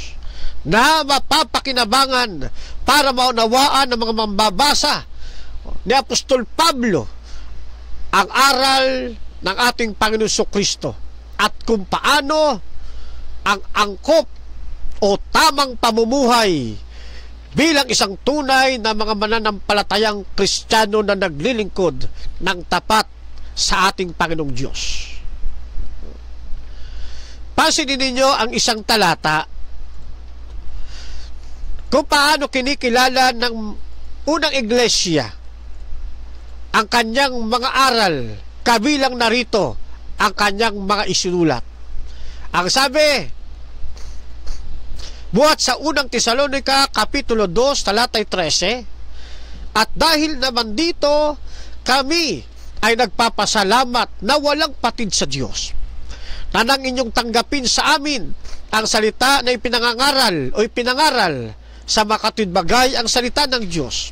na mapapakinabangan para maunawaan ng mga mambabasa ni Apostol Pablo ang aral ng ating Panginoon Jesucristo at kung paano ang angkop o tamang pamumuhay bilang isang tunay na mga mananampalatayang Kristiyano na naglilingkod ng tapat sa ating Panginoong Diyos. Pansinin ninyo ang isang talata kung paano kinikilala ng unang iglesia ang kanyang mga aral, kabilang narito ang kanyang mga isinulat. Ang sabi, buhat sa unang Tesalonica, Kapitulo 2, talatay 13, at dahil naman dito, kami ay nagpapasalamat na walang patid sa Diyos, na nang inyong tanggapin sa amin ang salita na ipinangaral sa makatwid bagay ang salita ng Diyos,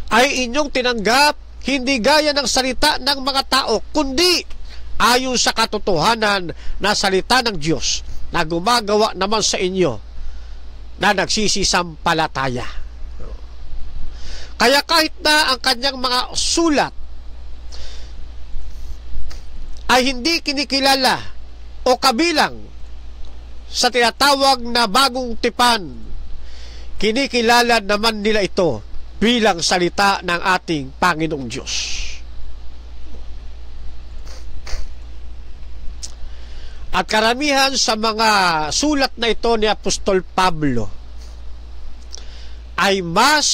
ay inyong tinanggap hindi gaya ng salita ng mga tao, kundi ayon sa katotohanan na salita ng Diyos na gumagawa naman sa inyo na nagsisisampalataya. Kaya kahit na ang kanyang mga sulat ay hindi kinikilala o kabilang sa tinatawag na bagong tipan, kinikilala naman nila ito bilang salita ng ating Panginoong Diyos. At karamihan sa mga sulat na ito ni Apostol Pablo ay mas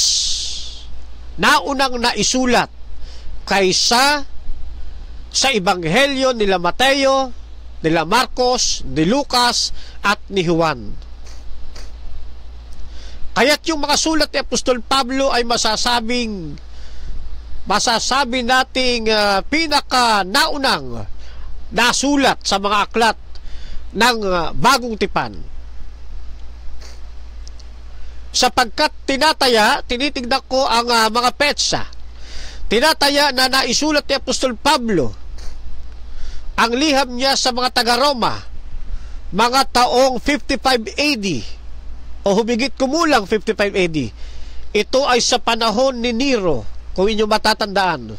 naunang naisulat kaysa sa Ebanghelyo nila Mateo, nila Marcos, ni Lucas at ni Juan. Kaya't yung mga sulat ni Apostol Pablo ay masasabi nating pinaka naunang nasulat sa mga aklat ng bagong tipan. Sapagkat tinitignan ko ang mga petsa, tinataya na naisulat ni Apostol Pablo ang liham niya sa mga taga-Roma mga taong 55 AD o humigit kumulang 55 AD. Ito ay sa panahon ni Nero, kung inyo matatandaan.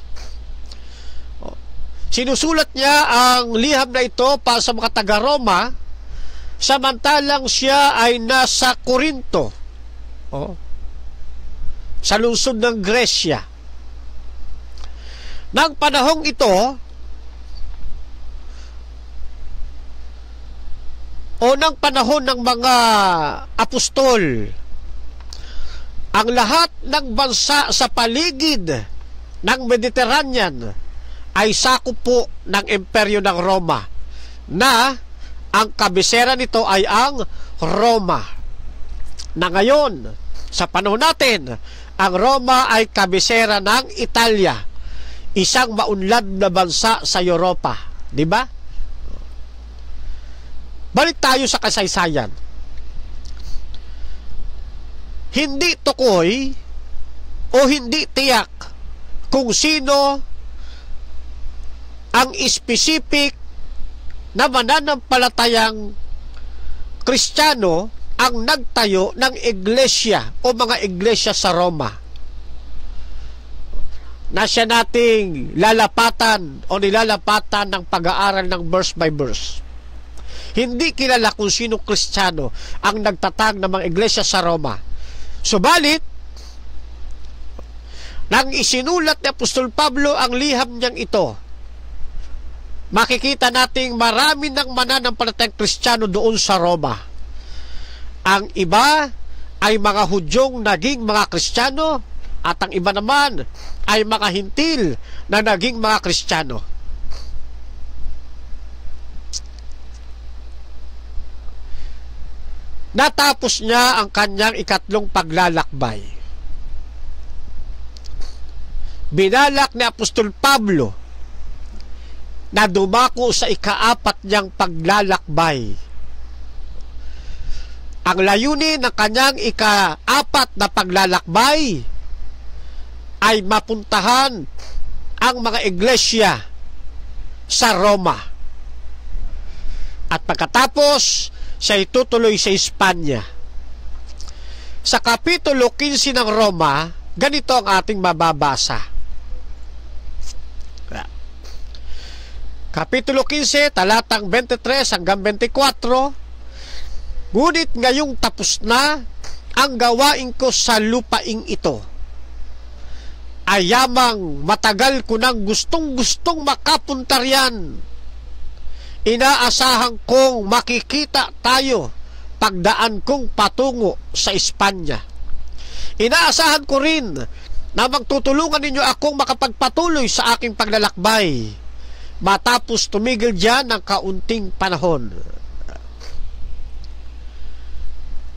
Sinusulat niya ang liham na ito para sa mga taga-Roma samantalang siya ay nasa Corinto, sa lungsod ng Gresya. Nang panahong ito o ng panahon ng mga apostol, ang lahat ng bansa sa paligid ng Mediterranean ay sakop po ng Imperyo ng Roma, na ang kabisera nito ay ang Roma, na ngayon Sa panahon natin, ang Roma ay kabisera ng Italia, isang maunlad na bansa sa Europa. Di ba? Balik tayo sa kasaysayan. Hindi tukoy o hindi tiyak kung sino ang specific na mananampalatayang Kristiyano ang nagtayo ng iglesia o mga iglesia sa Roma na siya nating lalapatan o nilalapatan ng pag-aaral ng verse by verse. Hindi kilala kung sino Kristiyano ang nagtatag ng mga iglesia sa Roma. Subalit, nang isinulat ni Apostol Pablo ang liham niyang ito, makikita nating marami ng mananampalatayang Kristiyano doon sa Roma. Ang iba ay mga Hudyong naging mga Kristiyano at ang iba naman ay mga Hintil na naging mga Kristiyano. Natapos niya ang kanyang ikatlong paglalakbay. Binalak ni Apostol Pablo na dumako sa ikaapat niyang paglalakbay. Ang layunin ng kanyang ikaapat na paglalakbay ay mapuntahan ang mga iglesia sa Roma. At pagkatapos, siya itutuloy sa Espanya. Sa Kapitulo 15 ng Roma, ganito ang ating mababasa. Kapitulo 15, talatang 23 hanggang 24, ngunit ngayong tapos na ang gawain ko sa lupaing ito, ay yamang matagal ko nang gustong-gustong makapunta riyan. Inaasahan kong makikita tayo pagdaan kong patungo sa Espanya. Inaasahan ko rin na magtutulungan ninyo akong makapagpatuloy sa aking paglalakbay matapos tumigil diyan ng kaunting panahon.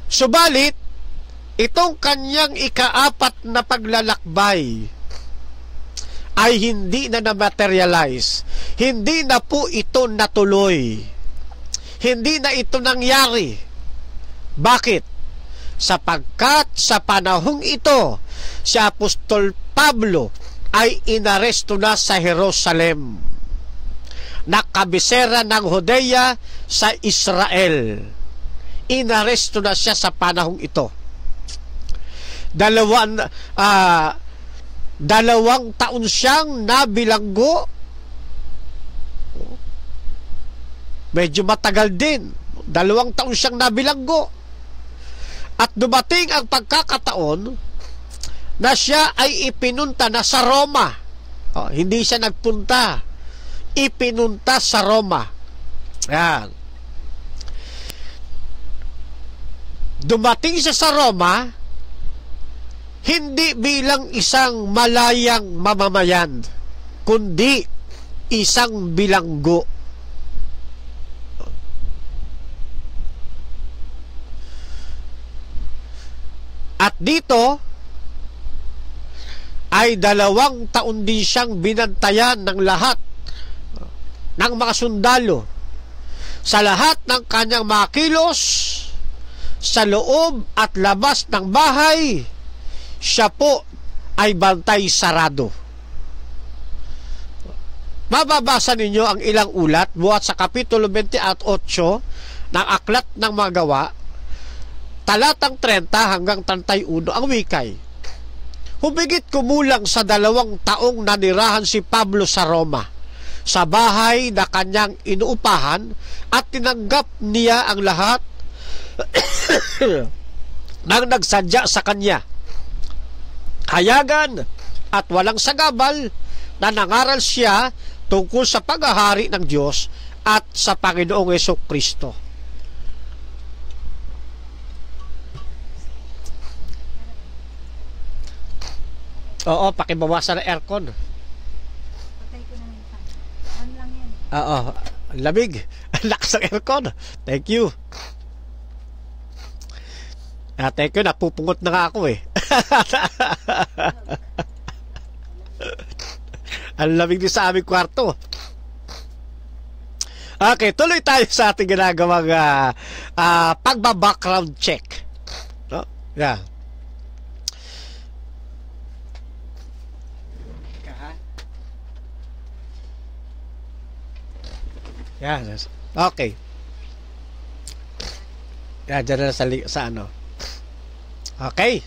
Subalit, itong kanyang ikaapat na paglalakbay ay hindi na na-materialize. Hindi na po ito natuloy. Hindi na ito nangyari. Bakit? Sapagkat sa panahong ito, si Apostol Pablo ay inaresto na sa Jerusalem, nakabisera ng Judea sa Israel. Inaresto na siya sa panahong ito. Dalawang taon siyang nabilanggo. Medyo matagal din. 2 taon siyang nabilanggo. At dumating ang pagkakataon na siya ay ipinunta na sa Roma. Hindi siya nagpunta. Ipinunta sa Roma. Yan. Dumating siya sa Roma, hindi bilang isang malayang mamamayan, kundi isang bilanggo. At dito ay 2 taon din siyang binantayan ng lahat ng mga sundalo sa lahat ng kanyang mga kilos sa loob at labas ng bahay. Siya po ay bantay sarado. Mababasa ninyo ang ilang ulat buhat sa Kapitulo 28 ng Aklat ng Mga Gawa, talatang 30 hanggang 31 ang wikay. Humigit kumulang sa 2 taong nanirahan si Pablo sa Roma, sa bahay na kanyang inuupahan, at tinanggap niya ang lahat nang nagsadya sa kanya. Hayagan at walang sagabal na nangaral siya tungkol sa paghahari ng Diyos at sa Panginoong Hesukristo. Oo, pakibawasan ng aircon.
Patay ko na yung fan. Ano lang yan?
Oo, lamig. Lakas ng aircon. Thank you. Teko, napupungot na nga ako eh. Ang lamig din sa aming kwarto. Okay, tuloy tayo sa ating ginagawang pagba-background check. No? Yeah. Yan. Okay. Yan, dyan na sa ano. Okay.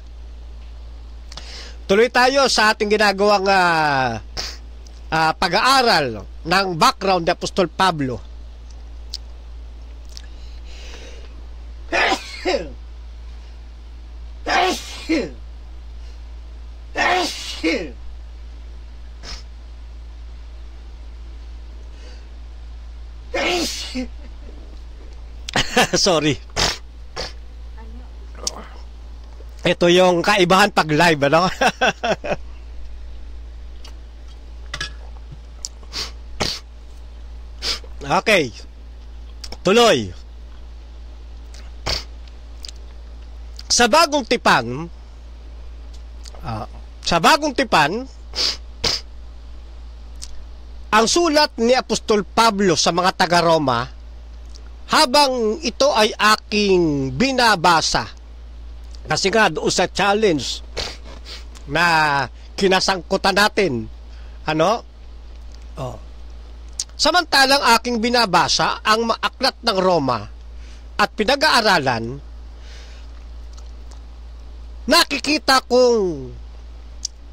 Tuloy tayo sa ating ginagawang pag-aaral ng background ni Apostol Pablo. Sorry. Ito yung kaibahan pag live, ano? Okay. Tuloy. Sa bagong tipan, ang sulat ni Apostol Pablo sa mga taga-Roma, habang ito ay aking binabasa, kasi nga doon sa challenge na kinasangkutan natin, ano? Samantalang aking binabasa ang aklat ng Roma at pinag-aaralan, nakikita kong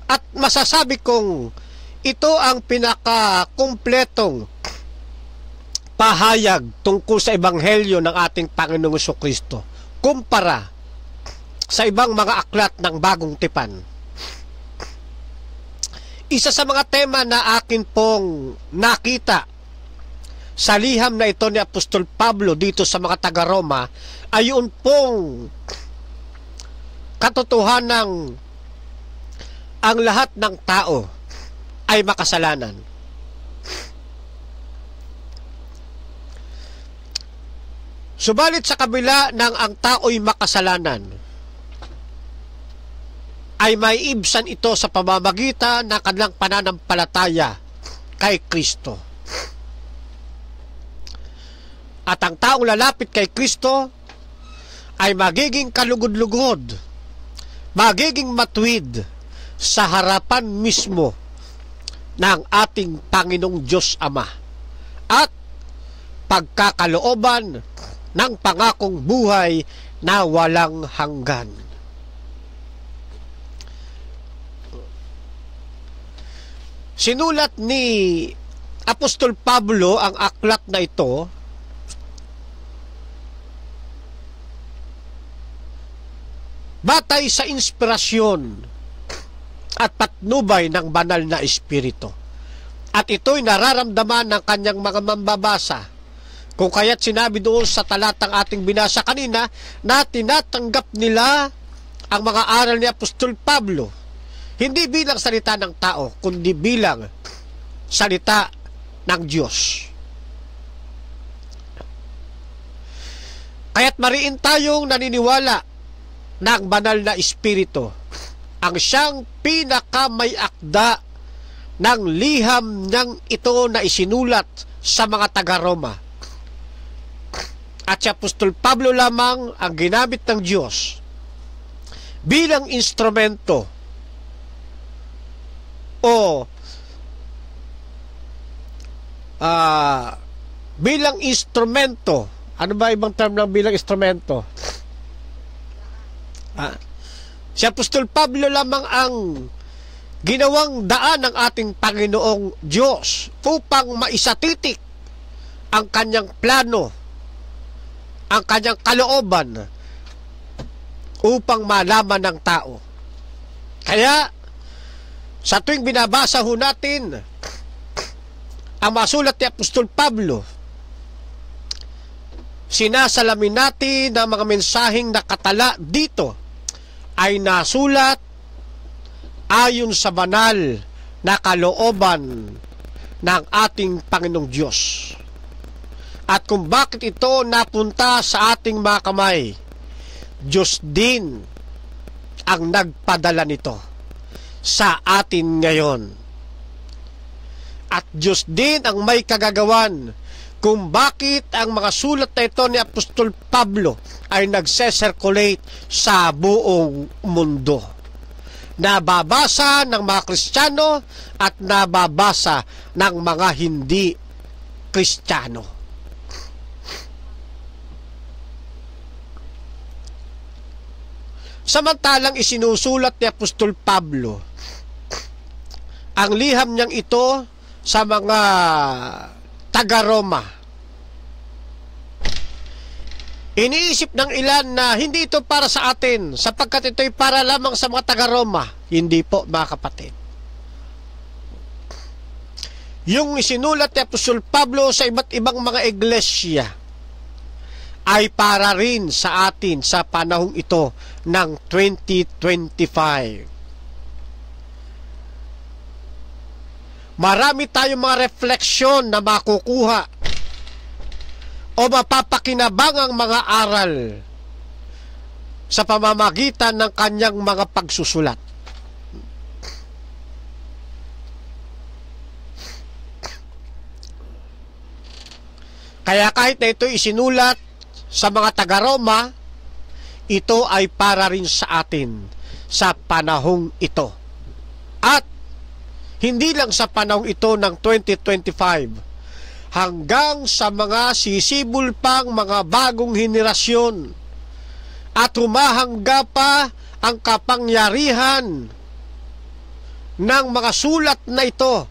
at masasabi kong ito ang pinakakumpletong pahayag tungkol sa ebanghelyo ng ating Panginoong Jesucristo kumpara sa ibang mga aklat ng bagong tipan. Isa sa mga tema na akin pong nakita sa liham na ito ni Apostol Pablo dito sa mga taga-Roma ay yun pong katotohanang ang lahat ng tao ay makasalanan. Subalit sa kabila ng ang tao'y makasalanan, ay may ibsan ito sa pamamagitan ng kanilang pananampalataya kay Kristo. At ang taong lalapit kay Kristo ay magiging kalugod-lugod, magiging matuwid sa harapan mismo ng ating Panginoong Diyos Ama at pagkakalooban ng pangakong buhay na walang hanggan. Sinulat ni Apostol Pablo ang aklat na ito batay sa inspirasyon at patnubay ng banal na espiritu. At ito'y nararamdaman ng kanyang mga mambabasa. Kung kaya't sinabi doon sa talatang ating binasa kanina na tinatanggap nila ang mga aral ni Apostol Pablo hindi bilang salita ng tao, kundi bilang salita ng Diyos. Kaya't mariin tayong naniniwala na ang banal na espiritu ang siyang pinakamay akda ng liham niyang ito na isinulat sa mga taga-Roma. At si Apostol Pablo lamang ang ginamit ng Diyos bilang instrumento o bilang instrumento. Ano ba ibang term ng bilang instrumento? Si Apostol Pablo lamang ang ginawang daan ng ating Panginoong Diyos upang maisatitik ang kanyang plano, ang kanyang kalooban upang malaman ng tao. Kaya sa tuwing binabasa ho natin ang masulat ni Apostol Pablo, sinasalamin natin ang mga mensaheng nakatala dito ay nasulat ayon sa banal na kalooban ng ating Panginoong Diyos. At kung bakit ito napunta sa ating mga kamay, Diyos din ang nagpadala nito sa atin ngayon. At Diyos din ang may kagagawan kung bakit ang mga sulat na ito ni Apostol Pablo ay nagse-circulate sa buong mundo. Nababasa ng mga Kristiyano at nababasa ng mga hindi Kristiyano. Samantalang isinusulat ni Apostol Pablo ang liham niyang ito sa mga taga-Roma. Iniisip ng ilan na hindi ito para sa atin sapagkat ito'y para lamang sa mga taga-Roma. Hindi po, mga kapatid. Yung isinulat ni Apostol Pablo sa iba't ibang mga iglesia ay para rin sa atin sa panahong ito ng 2025. Marami tayong mga refleksyon na makukuha o mapapakinabangang mga aral sa pamamagitan ng kanyang mga pagsusulat. Kaya kahit na ito isinulat sa mga taga-Roma, ito ay para rin sa atin sa panahong ito. At hindi lang sa panahong ito ng 2025, hanggang sa mga sisibol pang mga bagong henerasyon at humahangga pa ang kapangyarihan ng mga sulat na ito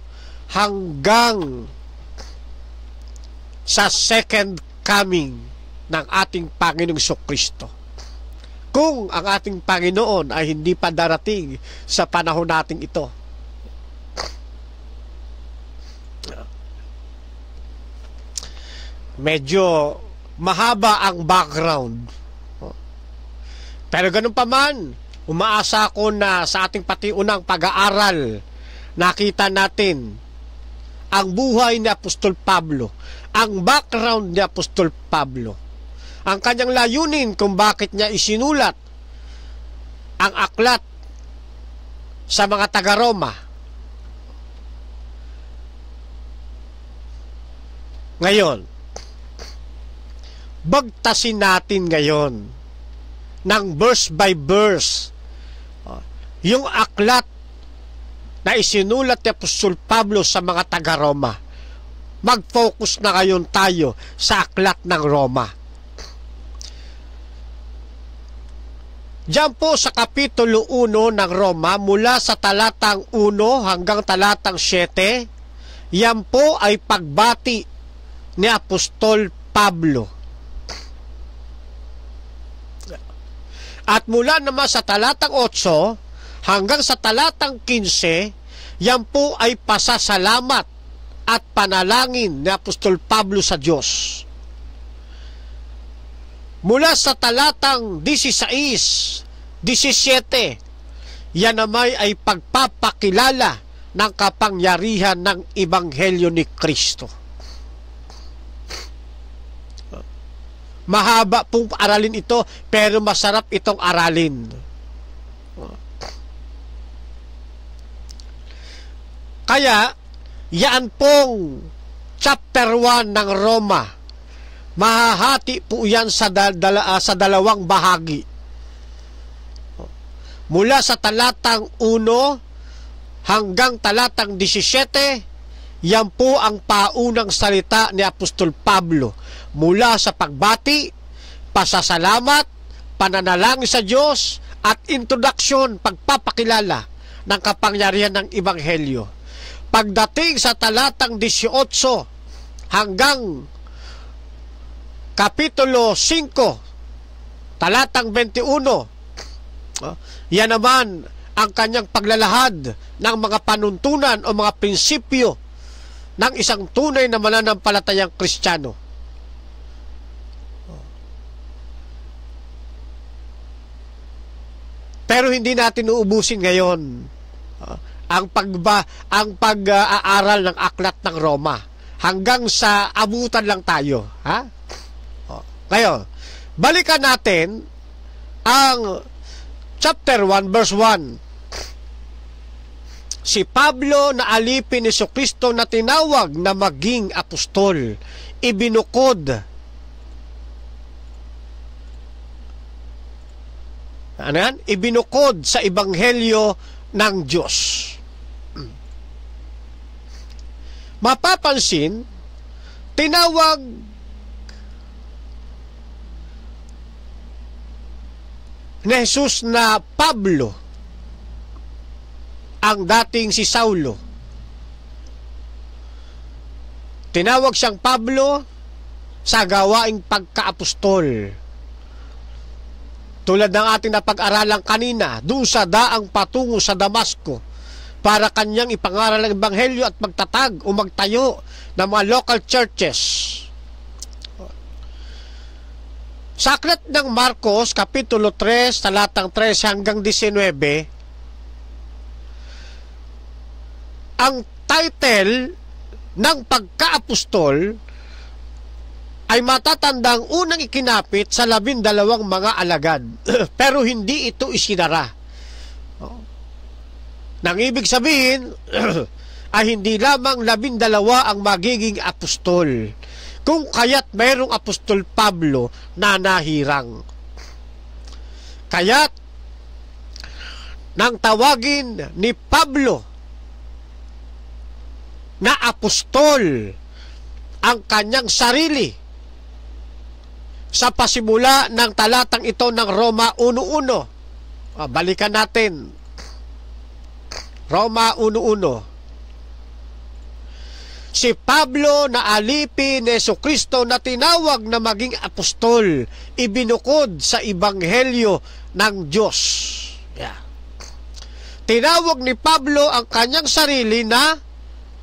hanggang sa second coming ng ating Panginoong Jesucristo. Kung ang ating Panginoon ay hindi pa darating sa panahon nating ito. Medyo mahaba ang background. Pero ganun pa man, umaasa ko na sa ating patiunang pag-aaral, nakita natin ang buhay ni Apostol Pablo, ang background ni Apostol Pablo, ang kanyang layunin kung bakit niya isinulat ang aklat sa mga taga-Roma. Ngayon, bagtasin natin ngayon ng verse by verse yung aklat na isinulat ni Apostol Pablo sa mga taga-Roma. Mag-focus na ngayon tayo sa aklat ng Roma. Diyan po sa Kapitulo 1 ng Roma, mula sa talatang 1 hanggang talatang 7, yan po ay pagbati ni Apostol Pablo. At mula naman sa talatang 8 hanggang sa talatang 15, yan po ay pasasalamat at panalangin ni Apostol Pablo sa Diyos. Mula sa talatang 16, 17, yan naman ay pagpapakilala ng kapangyarihan ng Ebanghelyo ni Kristo. Mahaba pong aralin ito, pero masarap itong aralin. Kaya, yan pong chapter 1 ng Roma, mahahati po yan sa dalawang bahagi. Mula sa talatang 1 hanggang talatang 17, yan po ang paunang salita ni Apostol Pablo. Mula sa pagbati, pasasalamat, pananalangin sa Diyos, at introduksyon, pagpapakilala ng kapangyarihan ng Ebanghelyo. Pagdating sa talatang 18 hanggang Kapitulo 5, talatang 21, yan naman ang kanyang paglalahad ng mga panuntunan o mga prinsipyo ng isang tunay na mananampalatayang Kristiyano. Pero hindi natin uubusin ngayon ang pag-aaral ng aklat ng Roma. Hanggang sa abutan lang tayo. Ha? Ngayon, balikan natin ang chapter 1 verse 1. Si Pablo na alipin ni Jesucristo na tinawag na maging apostol, ibinukod. Ano yan? Ibinukod sa ebanghelyo ng Diyos. Mapapansin, tinawag ni Jesus na Pablo ang dating si Saulo. Tinawag siyang Pablo sa gawaing pagkaapostol. Tulad ng ating napag-aralan kanina, doon sa daang patungo sa Damasco para kanyang ipangaral ang ebanghelyo at magtatag o magtayo ng mga local churches. Sa aklat ng Marcos, Kapitulo 3, talatang 13 hanggang 19, ang title ng pagka-apostol ay matatandang unang ikinapit sa 12 mga alagad. Pero hindi ito isinara. Nang ibig sabihin, ay hindi lamang 12 ang magiging apostol. Kung kaya't mayroong apostol Pablo na nahirang. Kaya't nang tawagin ni Pablo na apostol ang kanyang sarili sa pasimula ng talatang ito ng Roma 1:1. Balikan natin. Roma 1:1. Si Pablo na alipin ni Jesucristo na tinawag na maging apostol, ibinukod sa ebanghelyo ng Diyos. Yeah. Tinawag ni Pablo ang kanyang sarili na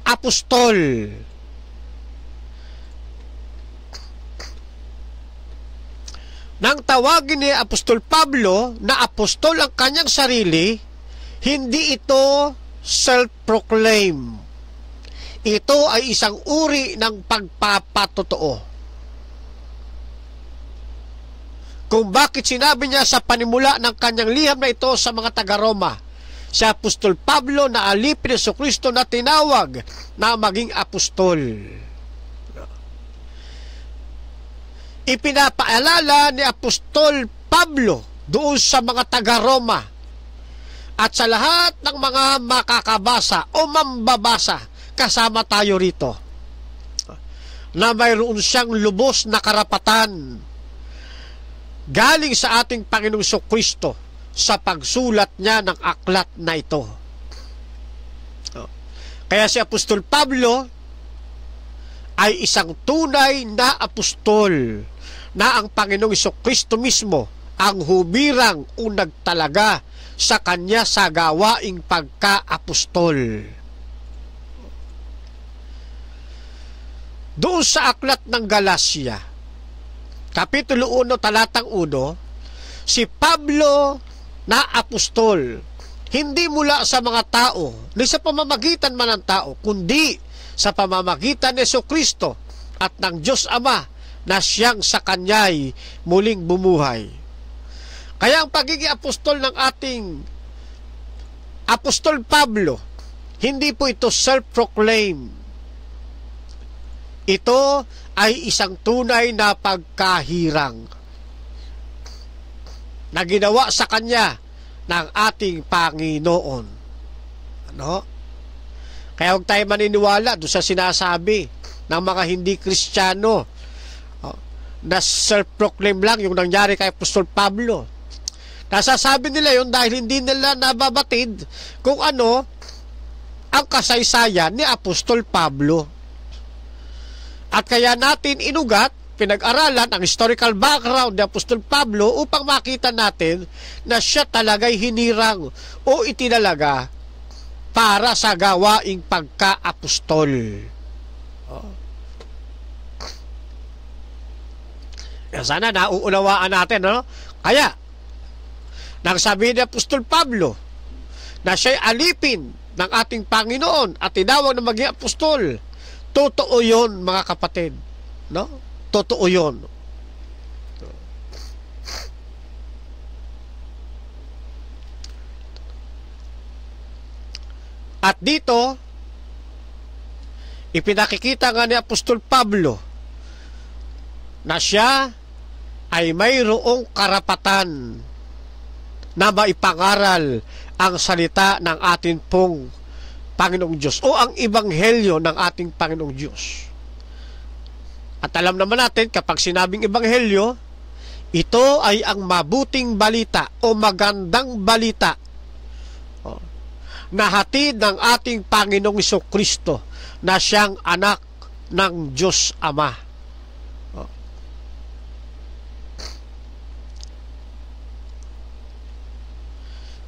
apostol. Nang tawagin ni Apostol Pablo na apostol ang kanyang sarili, hindi ito self-proclaim. Ito ay isang uri ng pagpapatotoo. Kung bakit sinabi niya sa panimula ng kanyang liham na ito sa mga taga-Roma, si Apostol Pablo na alipin ni Jesucristo na tinawag na maging apostol. Ipinapaalala ni Apostol Pablo doon sa mga taga-Roma at sa lahat ng mga makakabasa o mambabasa kasama tayo rito na mayroon siyang lubos na karapatan galing sa ating Panginoong Jesucristo sa pagsulat niya ng aklat na ito. Kaya si Apostol Pablo ay isang tunay na apostol na ang Panginoong Jesucristo mismo ang hubirang o nagtalaga sa kanya sa gawaing pagka-apostol. Doon sa aklat ng Galacia, Kapitulo 1, talatang 1, si Pablo na apostol, hindi mula sa mga tao, ni sa pamamagitan man ng tao, kundi sa pamamagitan ni Jesucristo at ng Diyos Ama na siyang sa kanya'y muling bumuhay. Kaya ang pagiging apostol ng ating Apostol Pablo, hindi po ito self-proclaim. Ito ay isang tunay na pagkahirang na ginawa sa kanya ng ating Panginoon. Ano? Kaya huwag tayo maniniwala doon sa sinasabi ng mga hindi Kristiyano na self-proclaim lang yung nangyari kay Apostol Pablo. Nasasabi nila yun dahil hindi nila nababatid kung ano ang kasaysayan ni Apostol Pablo. At kaya natin inugat, pinag-aralan ang historical background ni Apostol Pablo upang makita natin na siya talaga'y hinirang o itinalaga para sa gawaing pagka-apostol. Sana nauunawaan natin, no? Kaya, nang sabi ni Apostol Pablo na siya'y alipin ng ating Panginoon at tinawag na maging apostol, totoo yun, mga kapatid. No? Totoo yun. At dito, ipinakikita nga ni Apostol Pablo na siya ay mayroong karapatan na maipangaral ang salita ng ating pong Panginoong Diyos o ang ebanghelyo ng ating Panginoong Diyos. At alam naman natin, kapag sinabing ebanghelyo, ito ay ang mabuting balita o magandang balita na hatid ng ating Panginoong Jesucristo na siyang anak ng Diyos Ama.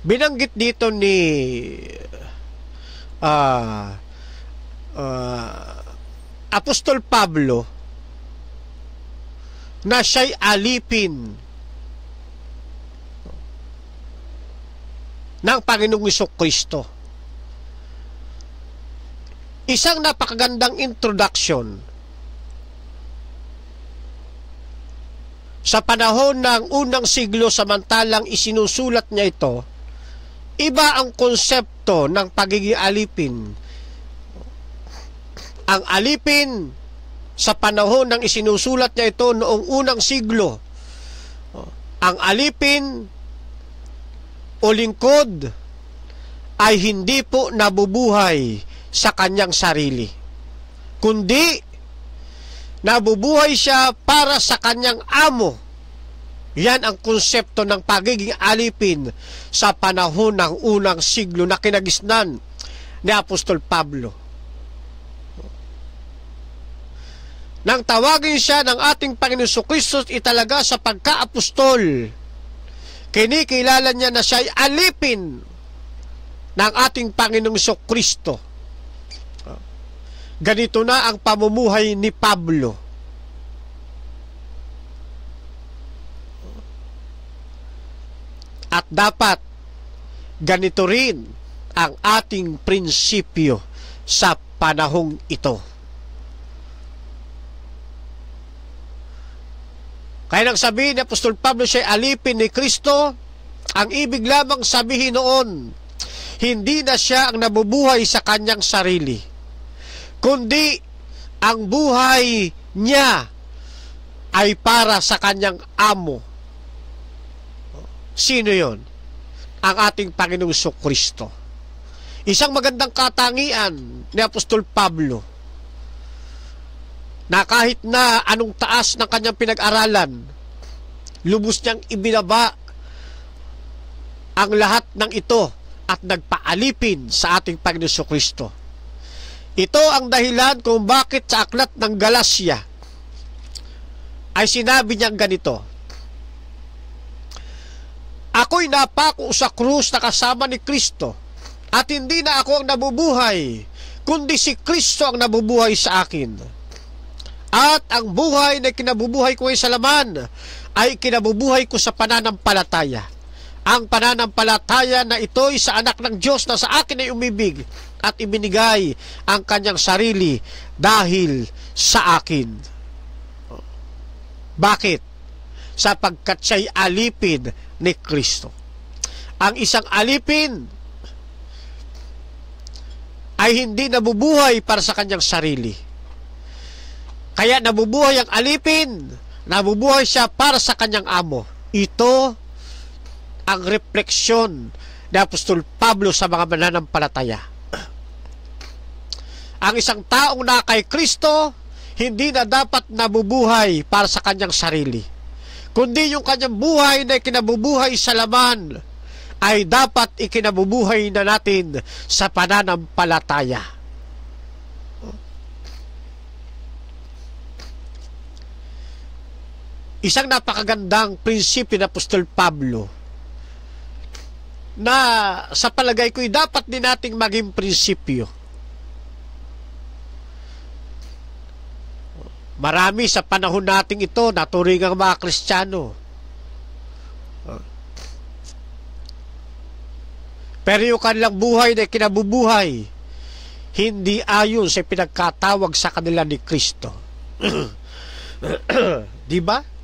Binanggit dito ni Apostol Pablo na siya'y alipin ng Panginoong Jesucristo. Isang napakagandang introduction sa panahon ng unang siglo, samantalang isinusulat niya ito. Iba ang konsepto ng pagiging alipin. Ang alipin sa panahon ng isinusulat niya ito noong unang siglo, ang alipin o lingkod ay hindi po nabubuhay sa kanyang sarili, kundi nabubuhay siya para sa kanyang amo. Yan ang konsepto ng pagiging alipin sa panahon ng unang siglo na kinagisnan ni Apostol Pablo. Nang tawagin siya ng ating Panginoon Jesucristo italaga sa pagka-apostol, kinikilala niya na siya ay alipin ng ating Panginoong Jesucristo. Ganito na ang pamumuhay ni Pablo. At dapat ganito rin ang ating prinsipyo sa panahong ito. Kaya nang sabihin ni Apostol Pablo siya alipin ni Kristo, ang ibig lamang sabihin noon, hindi na siya ang nabubuhay sa kanyang sarili, kundi ang buhay niya ay para sa kanyang amo. Sino yon? Ang ating Panginoong Jesucristo. Isang magandang katangian ni Apostol Pablo na kahit na anong taas ng kanyang pinag-aralan, lubos niyang ibinaba ang lahat ng ito at nagpaalipin sa ating Panginoong Jesucristo. Ito ang dahilan kung bakit sa aklat ng Galacia ay sinabi niyang ganito, ako'y napako sa krus na kasama ni Kristo, at hindi na ako ang nabubuhay, kundi si Kristo ang nabubuhay sa akin. At ang buhay na kinabubuhay ko sa laman ay kinabubuhay ko sa pananampalataya. Ang pananampalataya na ito'y sa anak ng Diyos na sa akin ay umibig at ibinigay ang kanyang sarili dahil sa akin. Bakit? Sapagkat siya'y alipin ni Kristo. Ang isang alipin ay hindi nabubuhay para sa kanyang sarili. Kaya nabubuhay ang alipin, nabubuhay siya para sa kanyang amo. Ito ang refleksyon ni Apostol Pablo sa mga mananampalataya. Ang isang taong na kay Kristo, hindi na dapat nabubuhay para sa kanyang sarili, kundi yung kanyang buhay na ikinabubuhay sa laman ay dapat ikinabubuhay na natin sa pananampalataya. Isang napakagandang prinsipyo ng Apostol Pablo na sa palagay ko'y dapat din nating maging prinsipyo. Marami sa panahon nating ito naturingang mga Kristiyano. Pero yung kanilang buhay na kinabubuhay, hindi ayon sa pinagkatawag sa kanila ni Kristo. Diba?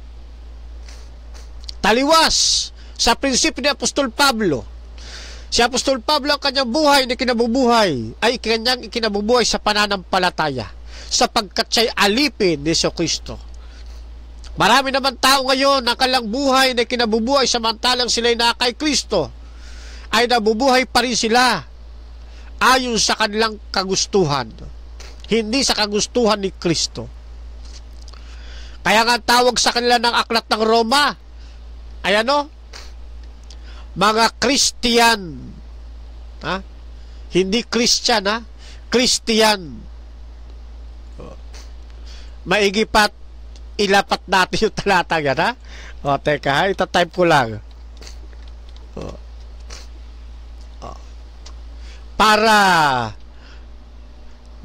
Taliwas sa prinsipyo ni Apostol Pablo. Si Apostol Pablo ang kanyang buhay na kinabubuhay ay kanyang ikinabubuhay sa pananampalataya sapagkat siya'y alipin ni Jesucristo. Marami naman tao ngayon ang kanilang buhay na kinabubuhay samantalang sila'y na kay Kristo ay nabubuhay pa rin sila ayon sa kanilang kagustuhan, hindi sa kagustuhan ni Kristo. Kaya nga tawag sa kanila ng aklat ng Roma ay ano? Mga Christian. Ha? Hindi Christian, ha? Christian. Maigi pat ilapat natin yung talata yan, ha? O, teka, ha? Itatype ko lang. Para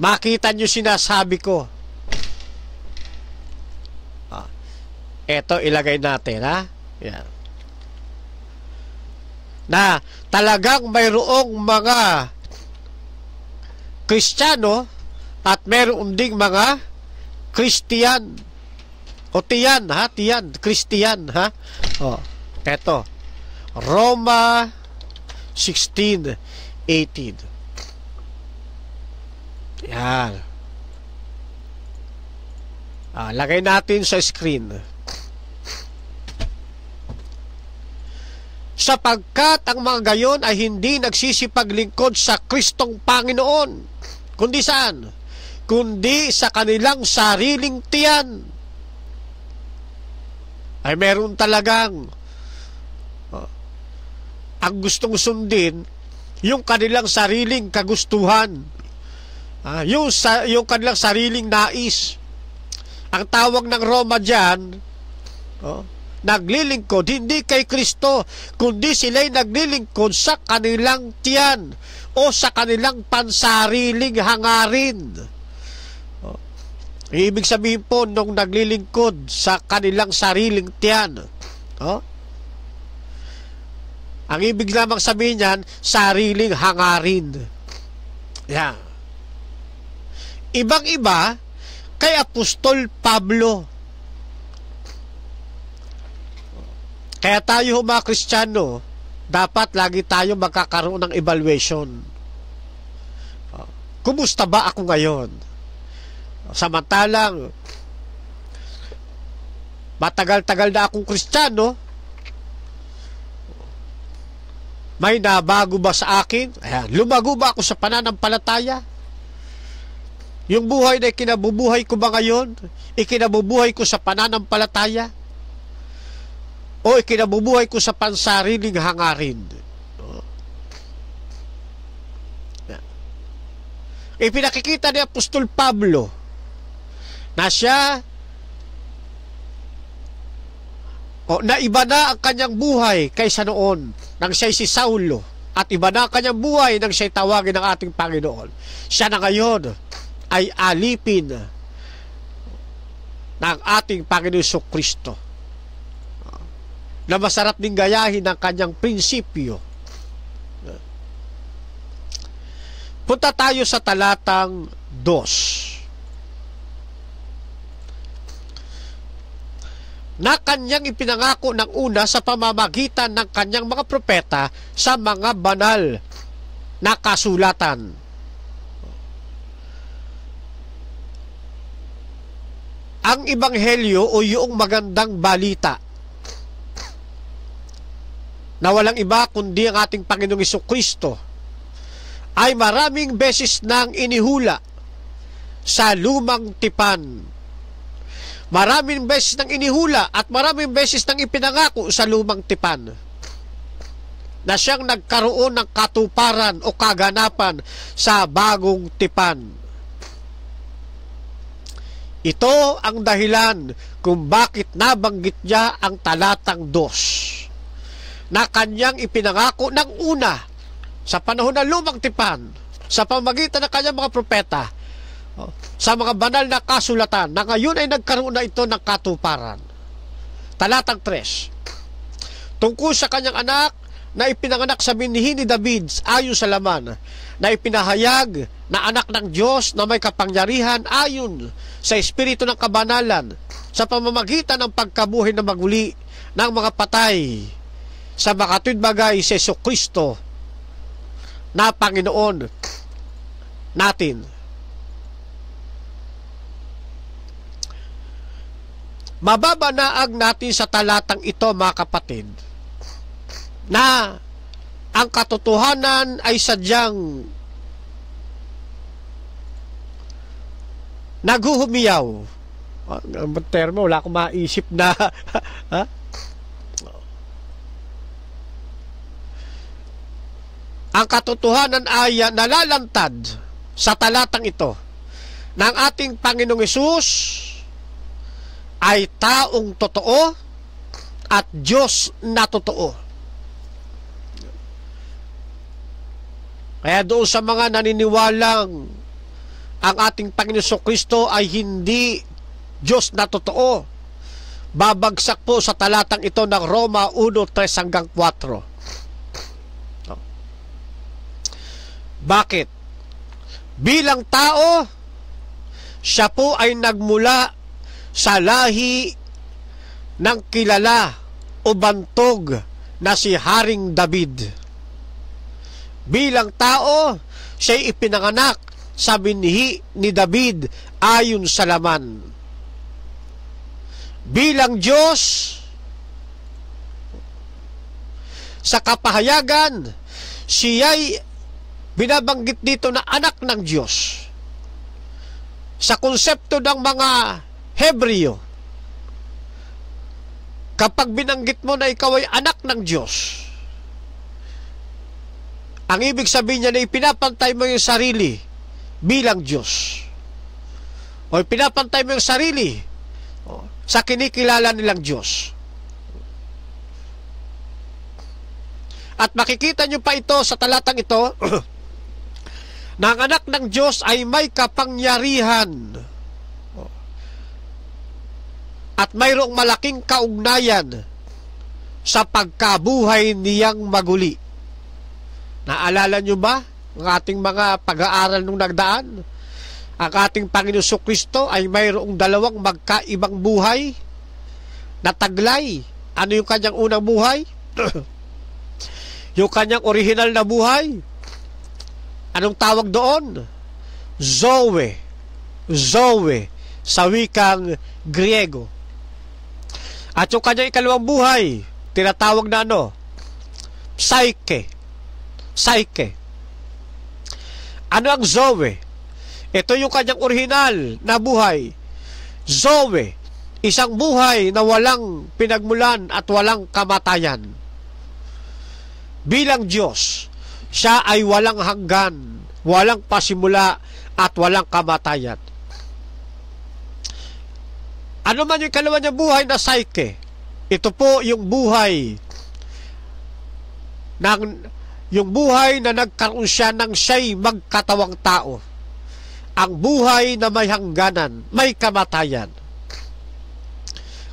makita nyo sinasabi ko. Ito, ilagay natin, ha? Yan. Na talagang mayroong mga Kristiyano at mayroon ding mga Christian o tiyan, ha? Tiyan, Christian, ha? O, eto Roma 16:18. Yan. Lagay natin sa screen. Sapagkat ang mga gayon ay hindi nagsisipaglingkod sa Kristong Panginoon, kundi saan? Kundi sa kanilang sariling tiyan. Ay meron talagang ang gustong sundin yung kanilang sariling kagustuhan, yung kanilang sariling nais. Ang tawag ng Roma dyan, naglilingkod hindi kay Kristo, kundi sila'y naglilingkod sa kanilang tiyan o sa kanilang pansariling hangarin. Ibig sabihin po nung naglilingkod sa kanilang sariling tiyan, ang ibig lamang sabihin niyan, sariling hangarin. Yan. Ibang-iba kay Apostol Pablo. Kaya tayo mga Kristiyano, dapat lagi tayo magkakaroon ng evaluation. Kumusta ba ako ngayon? Samantalang matagal-tagal na akong Kristiyano, may nabago ba sa akin? Ayan, lumago ba ako sa pananampalataya? Yung buhay na ikinabubuhay ko ba ngayon, ikinabubuhay ko sa pananampalataya? O ikinabubuhay ko sa pansariling hangarin? Ipinakikita ni Apostol Pablo na siya na iba na ang kanyang buhay kaysa noon nang siya'y si Saulo, at iba na ang kanyang buhay nang siya'y tawagin ng ating Panginoon. Siya na ngayon ay alipin ng ating Panginoon Jesucristo, na masarap din gayahin ang kanyang prinsipyo. Punta tayo sa talatang 2. Na kanyang ipinangako ng una sa pamamagitan ng kanyang mga propeta sa mga banal na kasulatan. Ang ebanghelyo o yung magandang balita na walang iba kundi ang ating Panginoong Jesucristo ay maraming beses nang inihula sa lumang tipan. Maraming beses nang inihula at maraming beses nang ipinangako sa lumang tipan na siyang nagkaroon ng katuparan o kaganapan sa bagong tipan. Ito ang dahilan kung bakit nabanggit niya ang talatang 2 na kanyang ipinangako ng una sa panahon ng lumang tipan sa pamamagitan ng kanyang mga propeta sa mga banal na kasulatan na ngayon ay nagkaroon na ito ng katuparan. Talatang 3. Tungkol sa kanyang anak na ipinanganak sa binhi ni David ayon sa laman, na ipinahayag na anak ng Diyos na may kapangyarihan ayon sa espiritu ng kabanalan sa pamamagitan ng pagkabuhay na maguli ng mga patay sa makatwid bagay si Jesucristo na Panginoon natin. Mababanaag natin sa talatang ito, mga kapatid, na ang katotohanan ay sadyang naghuhumiyaw. Ang termo, wala akong maisip na ha? Ang katotohanan ay nalalantad sa talatang ito na ang ating Panginoong Hesus ay taong totoo at Diyos na totoo. Kaya doon sa mga naniniwalang ang ating Panginoong Kristo ay hindi Diyos na totoo, babagsak po sa talatang ito ng Roma 1:3 hanggang 4. Bakit? Bilang tao, siya po ay nagmula sa lahi ng kilala o bantog na si Haring David. Bilang tao, siya'y ipinanganak sa binhi ni David ayon sa laman. Bilang Diyos, sa kapahayagan, siya'y binabanggit dito na anak ng Diyos. Sa konsepto ng mga Hebreo, kapag binanggit mo na ikaw ay anak ng Diyos, ang ibig sabihin niya na ipinapantay mo yung sarili bilang Diyos. O ipinapantay mo yung sarili sa kinikilala nilang Diyos. At makikita nyo pa ito sa talatang ito na ang anak ng Diyos ay may kapangyarihan at mayroong malaking kaugnayan sa pagkabuhay niyang maguli. Naalala nyo ba ang ating mga pag-aaral nung nagdaan? Ang ating Panginoong Kristo ay mayroong dalawang magkaibang buhay na taglay. Ano yung kanyang unang buhay? Yung kanyang original na buhay. Anong tawag doon? Zoe. Zoe sa wikang Griego. At yung kanyang ikalawang buhay, tinatawag na ano? Psyche. Psyche. Ano ang Zoe? Ito yung kanyang original na buhay. Zoe, isang buhay na walang pinagmulan at walang kamatayan. Bilang Diyos, siya ay walang hanggan, walang pasimula at walang kamatayan. Ano man yung kalawa niyang buhay na Psyche? Ito po yung buhay na nagkaroon siya ng siya'y magkatawang tao. Ang buhay na may hangganan, may kamatayan.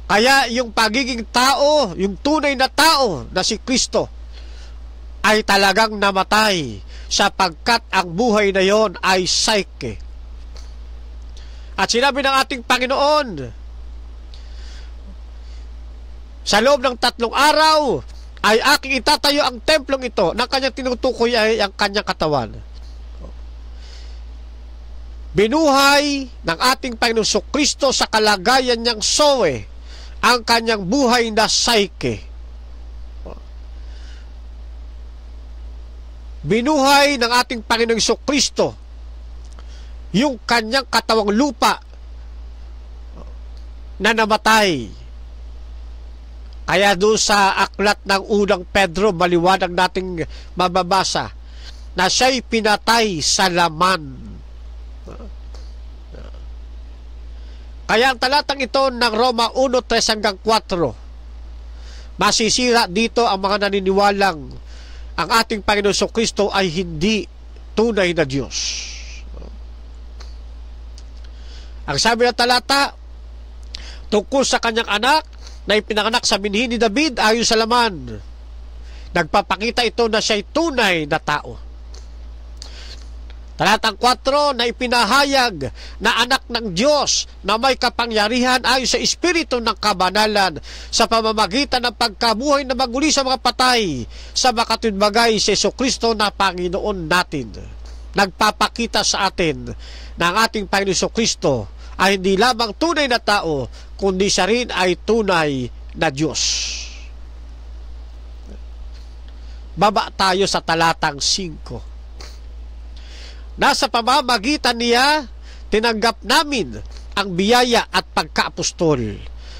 Kaya yung pagiging tao, yung tunay na tao na si Kristo, ay talagang namatay sapagkat ang buhay na yon ay Psyche. At sinabi ng ating Panginoon, sa loob ng 3 araw, ay aking itatayo ang templong ito, na kanyang tinutukoy ay ang kanyang katawan. Binuhay ng ating Panginoong Kristo sa kalagayan niyang Zoe, ang kanyang buhay na Psyche. Binuhay ng ating Panginoong Kristo yung kanyang katawang lupa na namatay. Kaya doon sa aklat ng unang Pedro, maliwanag nating mababasa na siya'y pinatay sa laman. Kaya ang talatang ito ng Roma 1:3 hanggang 4, masisira dito ang mga naniniwalang ang ating Panginoon Kristo ay hindi tunay na Diyos. Ang sabi ng talata, tungkol sa kanyang anak na ipinanganak sa binhi ni David ayon sa laman, nagpapakita ito na siya'y tunay na tao. Talatang 4, na ipinahayag na anak ng Diyos na may kapangyarihan ayon sa Espiritu ng kabanalan sa pamamagitan ng pagkabuhay na maguli sa mga patay sa makatwidbagay si Jesucristo na Panginoon natin. Nagpapakita sa atin na ang ating Panginoon Jesucristo ay hindi lamang tunay na tao, kundi siya rin ay tunay na Diyos. Baba tayo sa talatang 5. Nasa pamamagitan niya, tinanggap namin ang biyaya at pagkaapostol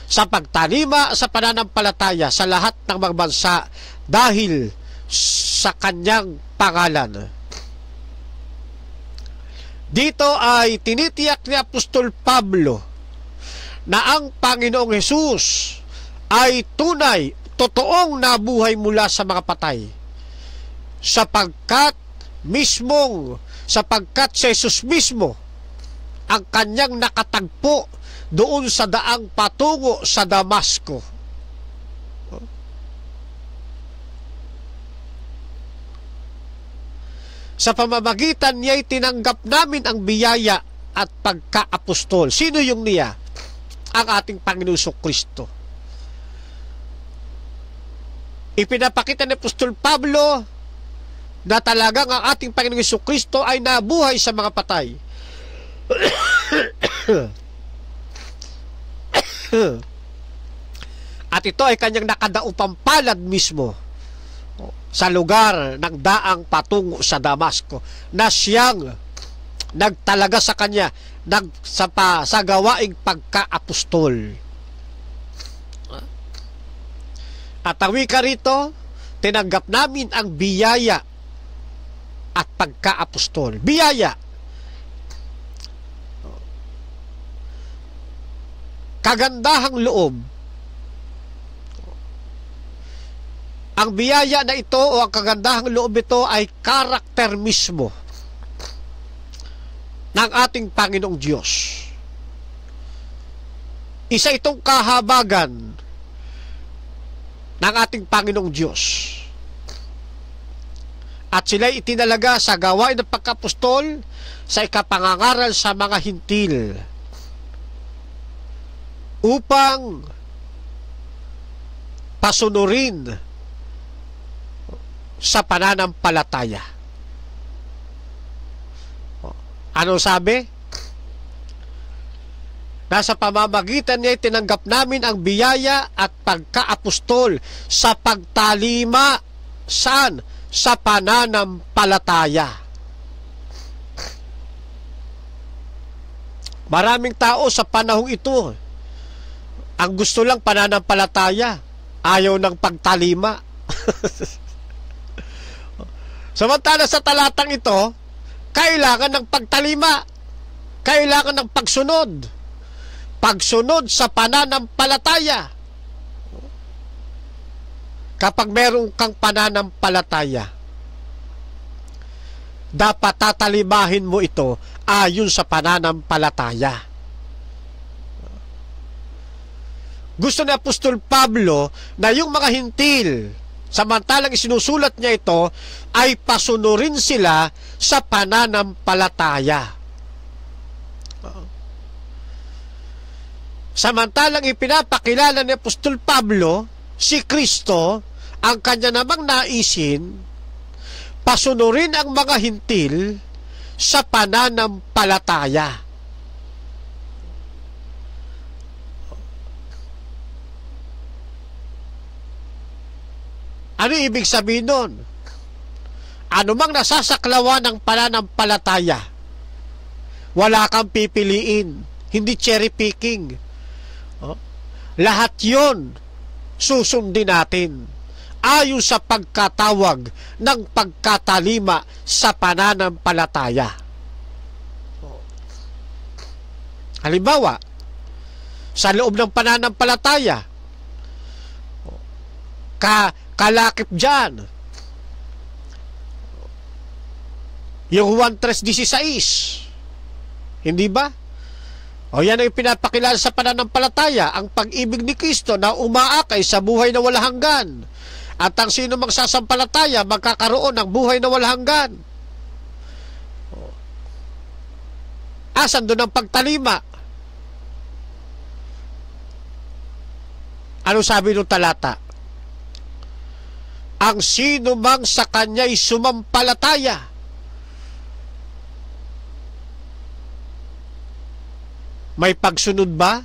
sa pagtalima sa pananampalataya sa lahat ng mga bansa dahil sa kanyang pangalan. Dito ay tinitiyak ni Apostol Pablo na ang Panginoong Hesus ay tunay, totoong nabuhay mula sa mga patay, sapagkat si Jesus mismo ang kanyang nakatagpo doon sa daang patungo sa Damasco. Sa pamamagitan niya'y tinanggap namin ang biyaya at pagka-apostol. Sino yung niya? Ang ating Panginoong Jesucristo. Ipinapakita ni Apostol Pablo na talagang ang ating Panginoong Jesucristo ay nabuhay sa mga patay. At ito ay kanyang nakadaupang palad mismo sa lugar ng daang patungo sa Damasco, na siyang nagtalaga sa kanya sa gawaing pagka-apostol. At ang wika rito, tinanggap namin ang biyaya at pagka-apostol. Biyaya. Kagandahang loob. Ang biyaya na ito o ang kagandahang loob ito ay karakter mismo ng ating Panginoong Diyos. Isa itong kahabagan ng ating Panginoong Diyos. At sila'y itinalaga sa gawain ng pagkapostol sa ikapangangaral sa mga hintil upang pasunurin sa pananampalataya. Ano sabi? Nasa pamamagitan niya tinanggap namin ang biyaya at pagka-apostol sa pagtalima. Saan? Sa pananampalataya. Maraming tao sa panahong ito ang gusto lang pananampalataya, ayaw ng pagtalima. Samantala sa talatang ito, kailangan ng pagtalima, kailangan ng pagsunod sa pananampalataya. Kapag meron kang pananampalataya, dapat tatalimahin mo ito ayon sa pananampalataya. Gusto ni Apostol Pablo na yung mga hintil, samantalang isinusulat niya ito, ay pasunurin sila sa pananampalataya. Samantalang ipinapakilala ni Apostol Pablo si Kristo, ang kanya namang naisin, pasunurin ang mga hintil sa pananampalataya. Ano ibig sabihin nun? Ano mang nasasaklawan ng pananampalataya, wala kang pipiliin, hindi cherry picking. Lahat yon susundin natin ayon sa pagkatawag ng pagkatalima sa pananampalataya. Halimbawa, sa loob ng pananampalataya, kalakip dyan yung Juan 3:16, hindi ba? O yan ay pinapakilala sa pananampalataya, ang pag-ibig ni Kristo na umaakay sa buhay na walang hanggan, at ang sino magsasampalataya magkakaroon ng buhay na walang hanggan. Asan doon ang pagtalima? Ano sabi ng talata? Ang sino mang sa kanya'y sumampalataya. May pagsunod ba?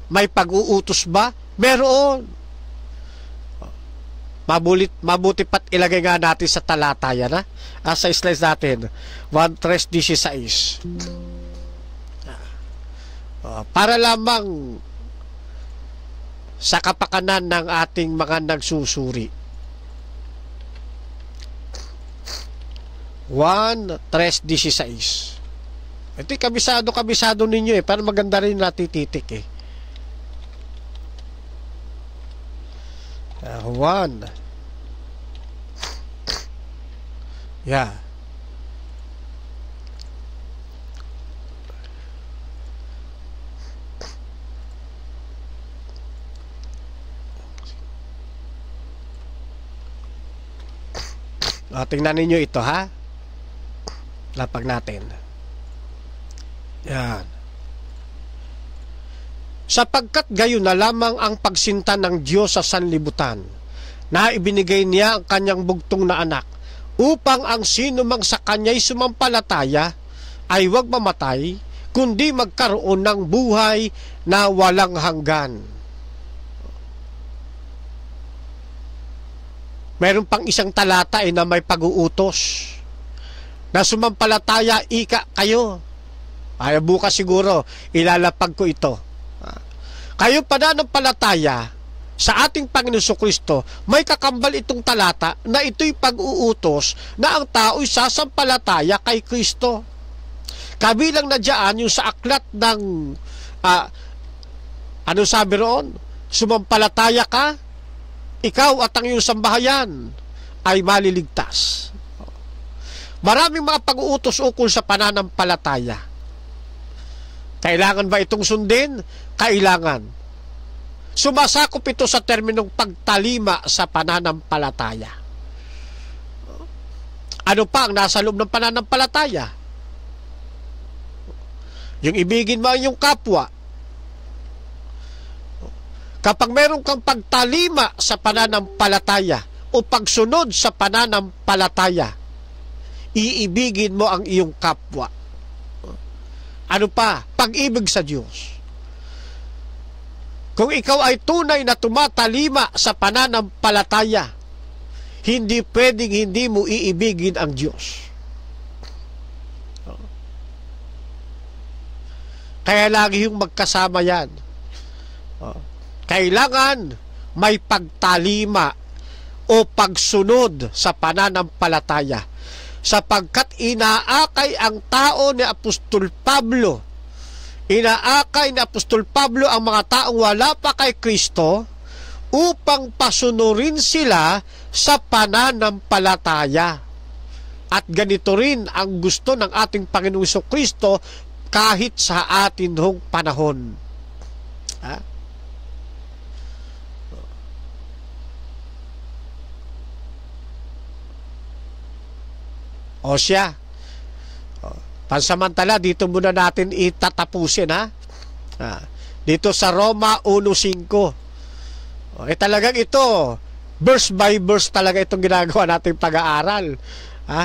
May pag-uutos ba? Meron. Mabuti pat ilagay nga natin sa talata yan, ha? Sa slides natin 1:3:16. Para lamang sa kapakanan ng ating mga nagsusuri. 1:3:16. Ito kabisado ninyo para maganda rin natititik eh. 1. Yeah. Tingnan ninyo ito, ha? Lapag natin. Yan. Sapagkat gayon na lamang ang pagsinta ng Diyos sa sanlibutan, na ibinigay niya ang kanyang bugtong na anak, upang ang sino mang sa kanya'y sumampalataya ay huwag mamatay, kundi magkaroon ng buhay na walang hanggan. Meron pang isang talata na may pag-uutos na sumampalataya ika kayo. Ay bukas siguro ilalapag ko ito. Kayo pananampalataya sa ating Panginoon Jesucristo, may kakambal itong talata na ito'y pag-uutos na ang tao'y sasampalataya kay Kristo. Kabilang na dyan yung sa aklat ng ano sabi roon? Sumampalataya ka, ikaw at ang iyong sambahayan ay maliligtas. Maraming mga pag-uutos ukol sa pananampalataya. Kailangan ba itong sundin? Kailangan. Sumasakop ito sa terminong pagtalima sa pananampalataya. Ano pa ang nasa loob ng pananampalataya? Yung ibigin mo ang iyong kapwa. Kapag meron kang pagtalima sa pananampalataya o pagsunod sa pananampalataya, iibigin mo ang iyong kapwa. Ano pa? Pag-ibig sa Diyos. Kung ikaw ay tunay na tumatalima sa pananampalataya, hindi pwedeng hindi mo iibigin ang Diyos. Kaya lagi yung magkasama yan. Kailangan may pagtalima o pagsunod sa pananampalataya, sapagkat inaakay ang tao ni Apostol Pablo. Inaakay ni Apostol Pablo ang mga taong wala pa kay Kristo upang pasunurin sila sa pananampalataya. At ganito rin ang gusto ng ating Panginoong Jesucristo kahit sa atin hong panahon. O siya, pansamantala, dito muna natin itatapusin, ha? Dito sa Roma 1:5. Talagang ito, verse by verse talaga itong ginagawa natin pag-aaral.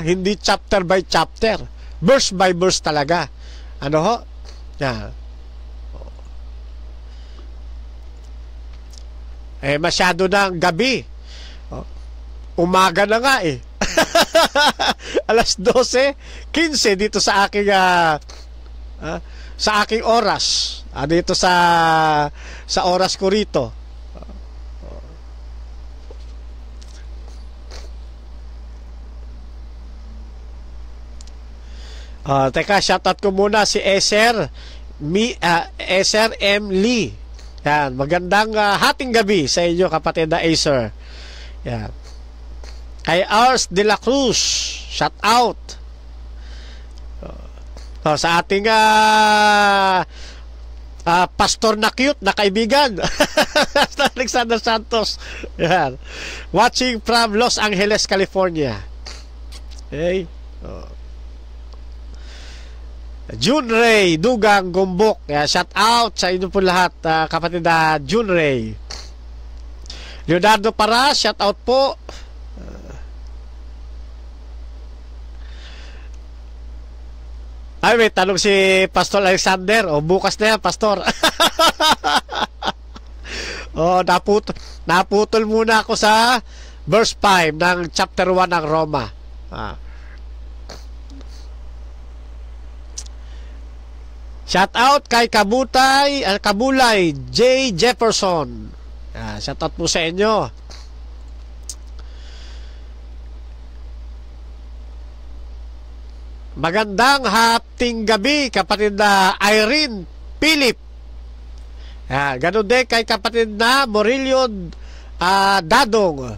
Hindi chapter by chapter. Verse by verse talaga. Ano ho? Masyado na ang gabi. Umaga na nga eh. Alas 12:15 dito sa aking oras. Dito sa oras ko rito. Teka, shoutout ko muna si Eser M. Lee. Yan, magandang hating gabi sa inyo, kapatid na Eser. Yan. Kay Ars de la Cruz, shout out. Sa ating pastor na cute na kaibigan, Alexander Santos. Yan. Watching from Los Angeles, California. Okay. June Ray Dugang Gumbok. Shout out sa inyo po lahat, kapatid na June Ray. Leonardo Para, shout out po. Ay, may tanong si Pastor Alexander. Bukas na yan, Pastor. Naputol muna ako sa verse 5 ng chapter 1 ng Roma. Shout out kay Kabulay J. Jefferson. Shout out po sa inyo. Magandang hapting gabi, kapatid na Irene Philip. Ganun din kay kapatid na Morillo Dadong.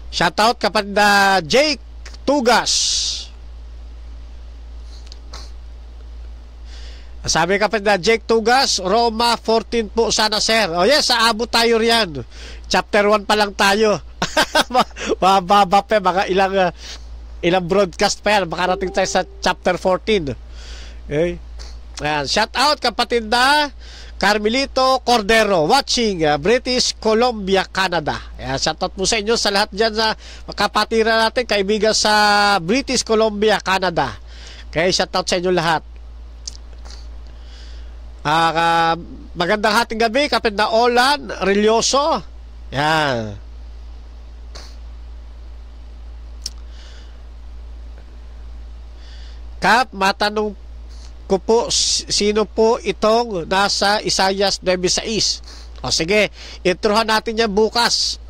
Shout out kapatid na Jake Tugas. Sabi kapatid na Jake Tugas, Roma 14 po sana, sir. Yes, aabot tayo riyan. Chapter 1 pa lang tayo. Mababa pa, mga ilang broadcast pa yan, makarating tayo sa chapter 14. Okay. Shout out kapatid na Carmelito Cordero, watching British Columbia, Canada. Shout out po sa inyo sa lahat dyan sa kapatiran natin, kaibigan sa British Columbia, Canada. Okay, shout out sa inyo lahat. Magandang hating gabi kapatid na Olan Relioso. Yan. Kap, matanong ko po, sino po itong nasa Isaias 9:6? Sige, introhan natin yan bukas,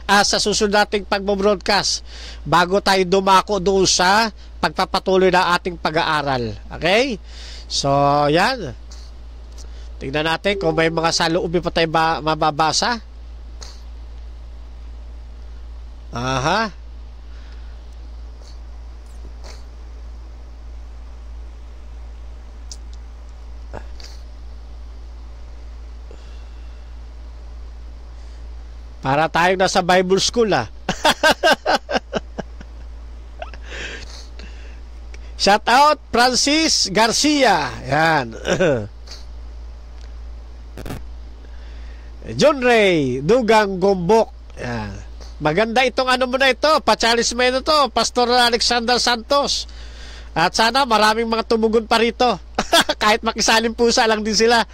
sa susunod nating pag-broadcast, bago tayo dumako doon sa pagpapatuloy na ating pag-aaral. Okay? So, yan. Tingnan natin kung may mga saloobin pa tayo mababasa. Aha. Para tayong nasa Bible school, Shout out Francis Garcia. Yan. John Ray Dugang Gumbok. Yan. Maganda itong ano mo na ito, pa-challenge mo to, Pastor Alexander Santos. At sana maraming mga tumugon pa rito. Kahit makisaling pusa lang din sila.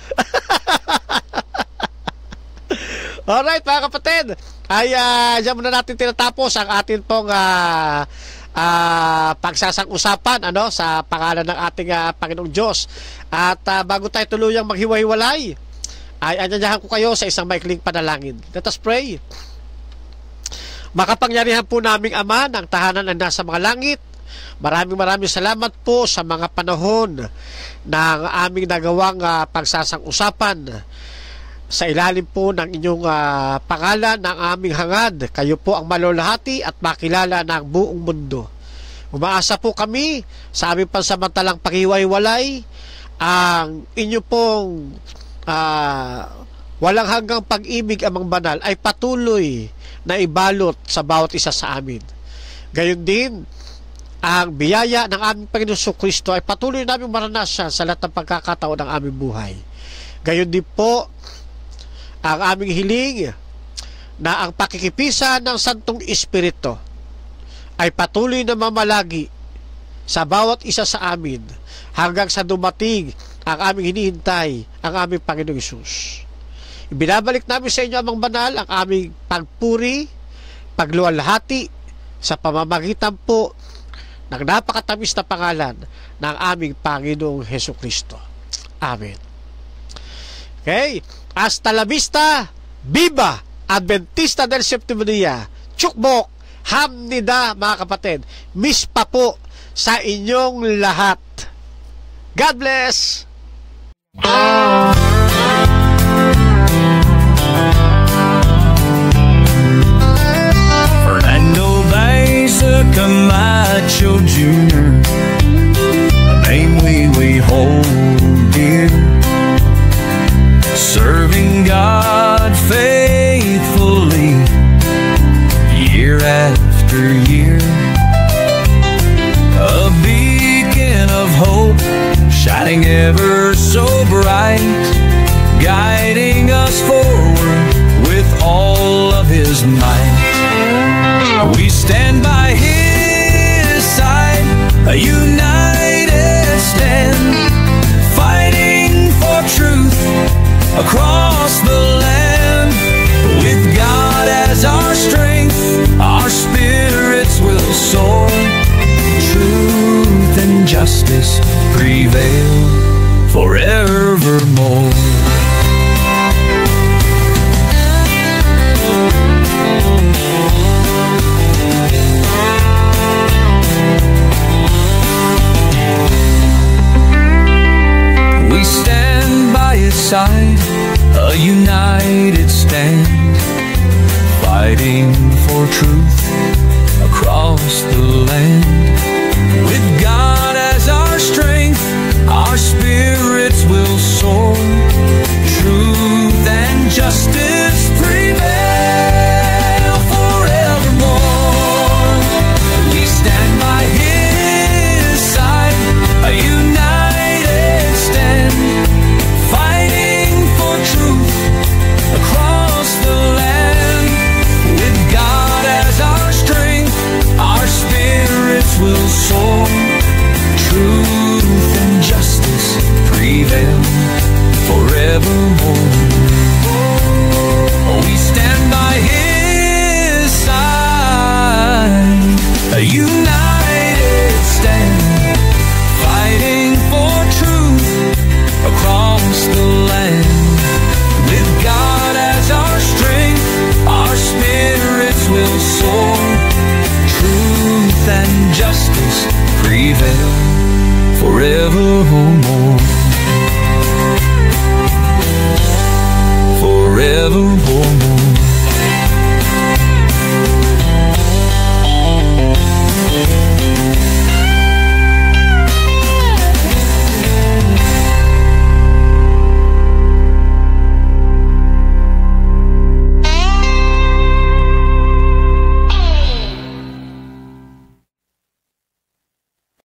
Alright, mga kapatid, ay dyan muna natin tinatapos ang atin pong pagsasang-usapan sa pangalan ng ating Panginoong Diyos. At bago tayo tuluyang maghiwa-hiwalay, ay anyanyahan ko kayo sa isang maikling panalangin. Let us pray. Makapangyarihan po naming Ama ng tahanan na nasa mga langit, maraming salamat po sa mga panahon ng aming nagawang pagsasang-usapan. Sa ilalim po ng inyong pangalan ng aming hangad, kayo po ang malulahati at makilala ng buong mundo. Umaasa po kami sa aming pansamantalang paghiwa-hiwalay, ang inyo pong walang hanggang pag-ibig amang banal ay patuloy na ibalot sa bawat isa sa amin. Gayon din, ang biyaya ng aming Panginoon Kristo ay patuloy namin maranasan sa lahat ng pagkakataon ng aming buhay. Gayon din po, ang aming hiling na ang pakikipisa ng Santong Espiritu ay patuloy na mamalagi sa bawat isa sa amin hanggang sa dumating ang aming hinihintay, ang aming Panginoong Hesus. Ibinabalik namin sa inyo, Amang Banal, ang aming pagpuri, pagluwalhati sa pamamagitan po ng napakatamis na pangalan ng aming Panginoong Hesukristo. Amen. Okay? Hasta la vista, Viva Adventista del Séptimo Día. Chukbok, hamnida, mga kapatid. Miss pa po sa inyong lahat. God bless!
Fernando Baeza Camacho Jr., a name we hold dear, serving God faithfully year after year, a beacon beacon of hope, shining ever so bright, guiding us forward with all of his might. We stand by his side, a united stand, fighting for truth across the land. With God as our strength, our spirits will soar. Truth and justice prevail forevermore. We stand by his side, a united stand, fighting for truth across the land. With God as our strength, our spirits will soar. Truth and justice prevail forevermore. We stand by his side, a united stand, fighting for truth across the land. With God as our strength, our spirits will soar. Truth and justice prevail forevermore. We stand by his side, a united stand, fighting for truth across the land. With God as our strength, our spirits will soar. Truth and justice prevail forevermore.